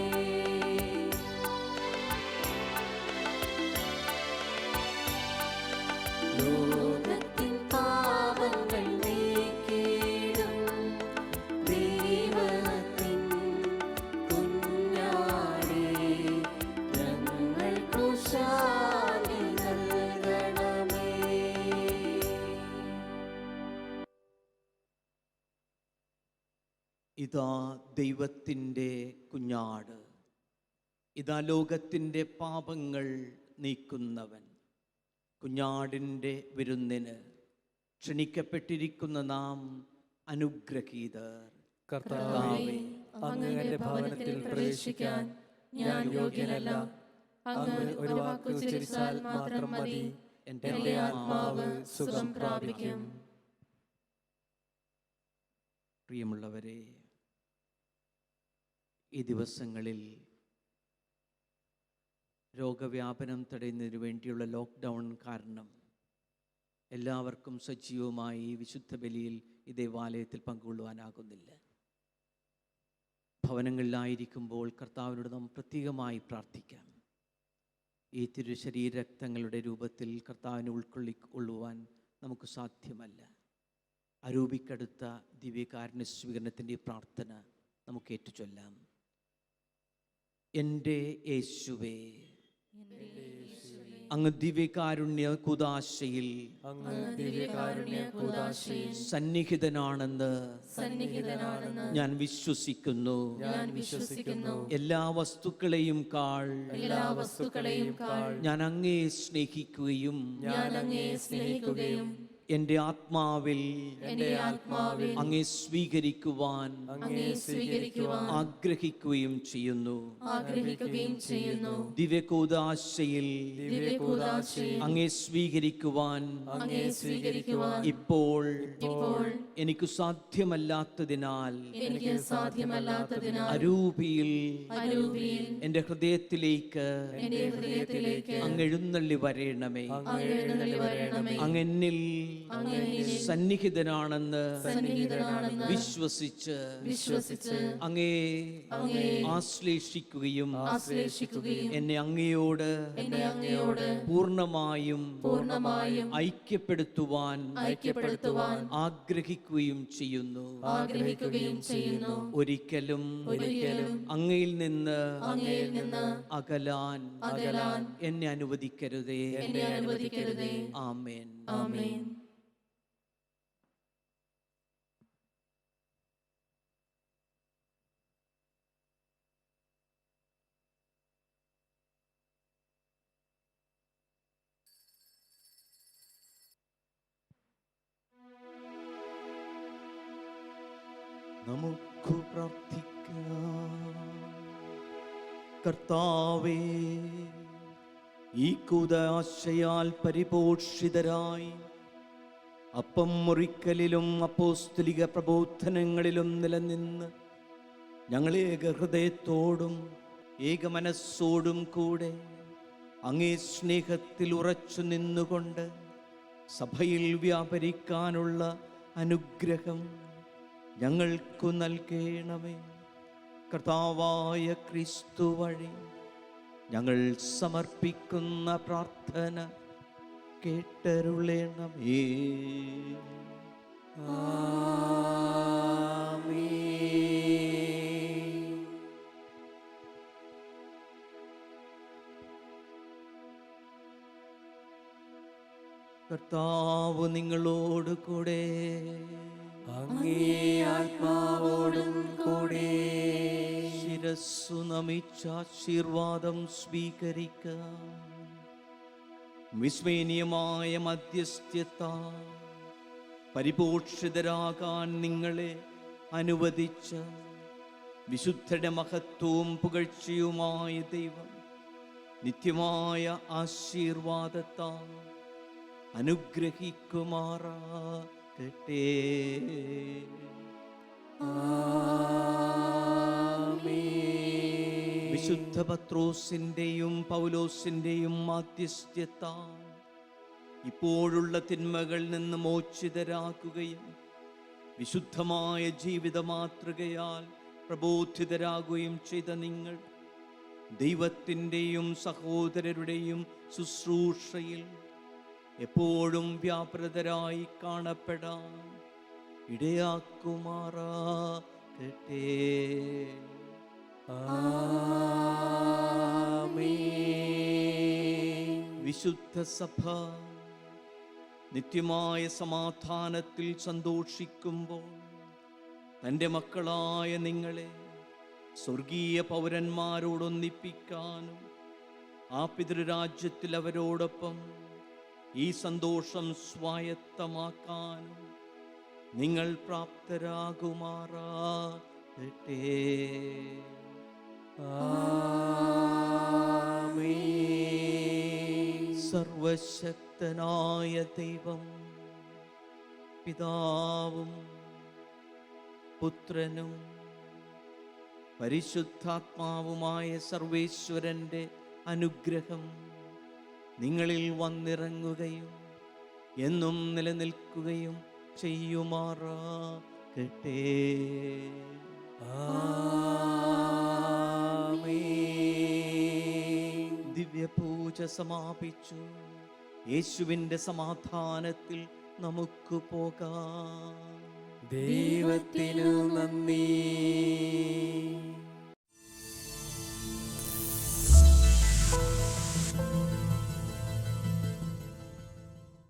ലോകത്തിൻ പാപങ്ങൾ നീക്കിയിടും ദൈവത്തിൻ കുഞ്ഞാടേ, ഞങ്ങൾക്കു ശാന്തി നൽകണമേ. ഇതാ ദൈവത്തിൻ്റെ കുഞ്ഞാട്, ഇതാ ലോകത്തിൻ്റെ പാപങ്ങൾ നീക്കുന്നവൻ. കുഞ്ഞാടിൻ്റെ വിരുന്നിന് ക്ഷണിക്കപ്പെട്ടിരിക്കുന്ന നാം അനുഗ്രഹീതർ. കർത്താവേ, അങ്ങ് എന്റെ ഭവനത്തിൽ പ്രവേശിക്കാൻ ഞാൻ യോഗ്യനല്ല. അങ്ങ് ഒരു വാക്ക് ഉച്ചരിച്ചാൽ മാത്രം മതി, എന്റെ ആത്മാവ് സുഖം പ്രാപിക്കും. പ്രിയമുള്ളവരെ, ഈ ദിവസങ്ങളിൽ രോഗവ്യാപനം തടയുന്നതിന് വേണ്ടിയുള്ള ലോക്ക്ഡൗൺ കാരണം എല്ലാവർക്കും സജീവമായി വിശുദ്ധ ബലിയിൽ ഈ ദേവാലയത്തിൽ പങ്കുകൊള്ളുവാനാകുന്നില്ല. ഭവനങ്ങളിലായിരിക്കുമ്പോൾ കർത്താവിനോട് നാം പ്രത്യേകമായി പ്രാർത്ഥിക്കാം. ഈ തിരുശരീരക്തങ്ങളുടെ രൂപത്തിൽ കർത്താവിനെ ഉൾക്കൊള്ളുവാൻ നമുക്ക് സാധ്യമല്ല. അരൂപിക്കടുത്ത ദിവ്യകാരുണ്യ സ്വീകരണത്തിൻ്റെ പ്രാർത്ഥന നമുക്ക് ഏറ്റുചൊല്ലാം. എൻ്റെ യേശുവേ, അങ്ങ് ദിവ്യകാരുണ്യ കുദാശയിൽ സന്നിഹിതനാണെന്ന് ഞാൻ വിശ്വസിക്കുന്നു. എല്ലാ വസ്തുക്കളെയും കാൾ ഞാൻ അങ്ങയെ സ്നേഹിക്കുകയും എൻ്റെ ആത്മാവിൽ അങ്ങേ സ്വീകരിക്കുവാൻ ആഗ്രഹിക്കുകയും ചെയ്യുന്നു. ദിവ്യകൂദാശയിൽ അങ്ങേ സ്വീകരിക്കുവാൻ ഇപ്പോൾ എനിക്ക് സാധ്യമല്ലാത്തതിനാൽ അരൂപിയിൽ എൻ്റെ ഹൃദയത്തിലേക്ക് അങ്ങ് എഴുന്നള്ളി വരേണമേ. അങ്ങെന്നിൽ അങ്ങ് എന്നിൽ സന്നിഹിതനാണെന്ന് സന്നിഹിതനാണെന്ന് വിശ്വസിച്ച് വിശ്വസിച്ച് അങ്ങേ ആശ്ലേഷിക്കുകയും ആശ്ലേഷിക്കുകയും എന്നെ അങ്ങയോട് പൂർണ്ണമായും ഐക്യപ്പെടുത്തുവാൻ ആഗ്രഹിക്കുകയും ചെയ്യുന്നു. ഒരിക്കലും അങ്ങയിൽ നിന്ന് അകലാൻ എന്നെ അനുവദിക്കരുതേ. ആമേൻ. ആമേൻ. നമുക്ക് പ്രാർത്ഥിക്കാം. കർത്താവേ, ഈ കൂദാശയാൽ പരിപോഷിതരായി അപ്പം മുറിക്കലിലും അപ്പോസ്തലിക പ്രബോധനങ്ങളിലും നിലനിന്ന് ഞങ്ങൾ ഏകഹൃദയത്തോടും ഏകമനസ്സോടും കൂടെ അങ്ങേ സ്നേഹത്തിൽ ഉറച്ചു നിന്നുകൊണ്ട് സഭയിൽ വ്യാപരിക്കാനുള്ള അനുഗ്രഹം ഞങ്ങൾക്കു നൽകണമേ. കർത്താവായ ക്രിസ്തു വഴി ഞങ്ങൾ സമർപ്പിക്കുന്ന പ്രാർത്ഥന കേട്ടരുളേണമേ. കർത്താവ് നിങ്ങളോട് കൂടെ, അങ്ങേ ആത്മാവോടും കൂടെ. ശിരസ്സു നമിച്ച ആശീർവാദം സ്വീകരിക്കാം. വിസ്മയനീയമായ മധ്യസ്ഥ്യത്താൽ പരിപോഷിതരാകാൻ നിങ്ങളെ അനുവദിച്ച വിശുദ്ധരുടെ മഹത്വവും പുകഴ്ചയുമായ ദൈവം നിത്യമായ ആശീർവാദത്താൽ അനുഗ്രഹിക്കുമാറാകട്ടെ. വിശുദ്ധ പത്രോസിന്റെയും പൗലോസിന്റെയും മാധ്യസ്ഥ്യത്താൽ ഇപ്പോഴുള്ള തിന്മകളിൽ നിന്ന് മോചിതരാകുകയും വിശുദ്ധമായ ജീവിത മാതൃകയാൽ പ്രബോധിതരാകുകയും ചെയ്ത നിങ്ങൾ ദൈവത്തിൻ്റെയും സഹോദരരുടെയും ശുശ്രൂഷയിൽ എപ്പോഴും വ്യാപൃതരായി കാണപ്പെടാൻ ഇടയാക്കുമാറാകട്ടെ. വിശുദ്ധ സഭ നിത്യമായ സമാധാനത്തിൽ സന്തോഷിക്കുമ്പോൾ തൻ്റെ മക്കളായ നിങ്ങളെ സ്വർഗീയ പൗരന്മാരോടൊന്നിപ്പിക്കാനും ആ പിതൃരാജ്യത്തിൽ അവരോടൊപ്പം ഈ സന്തോഷം സ്വായത്തമാക്കാനും നിങ്ങൾ പ്രാപ്തരാകുമാറാകട്ടെ. സർവശക്തനായ ദൈവം പിതാവും പുത്രനും പരിശുദ്ധാത്മാവുമായ സർവേശ്വരൻ്റെ അനുഗ്രഹം നിങ്ങളിൽ വന്നിറങ്ങുകയും എന്നും നിലനിൽക്കുകയും ചെയ്യുമാറാകട്ടെ. ദിവ്യപൂജ സമാപിച്ചു. യേശുവിൻ്റെ സമാധാനത്തിൽ നമുക്ക് പോകാം. ദൈവത്തിനു നന്ദി.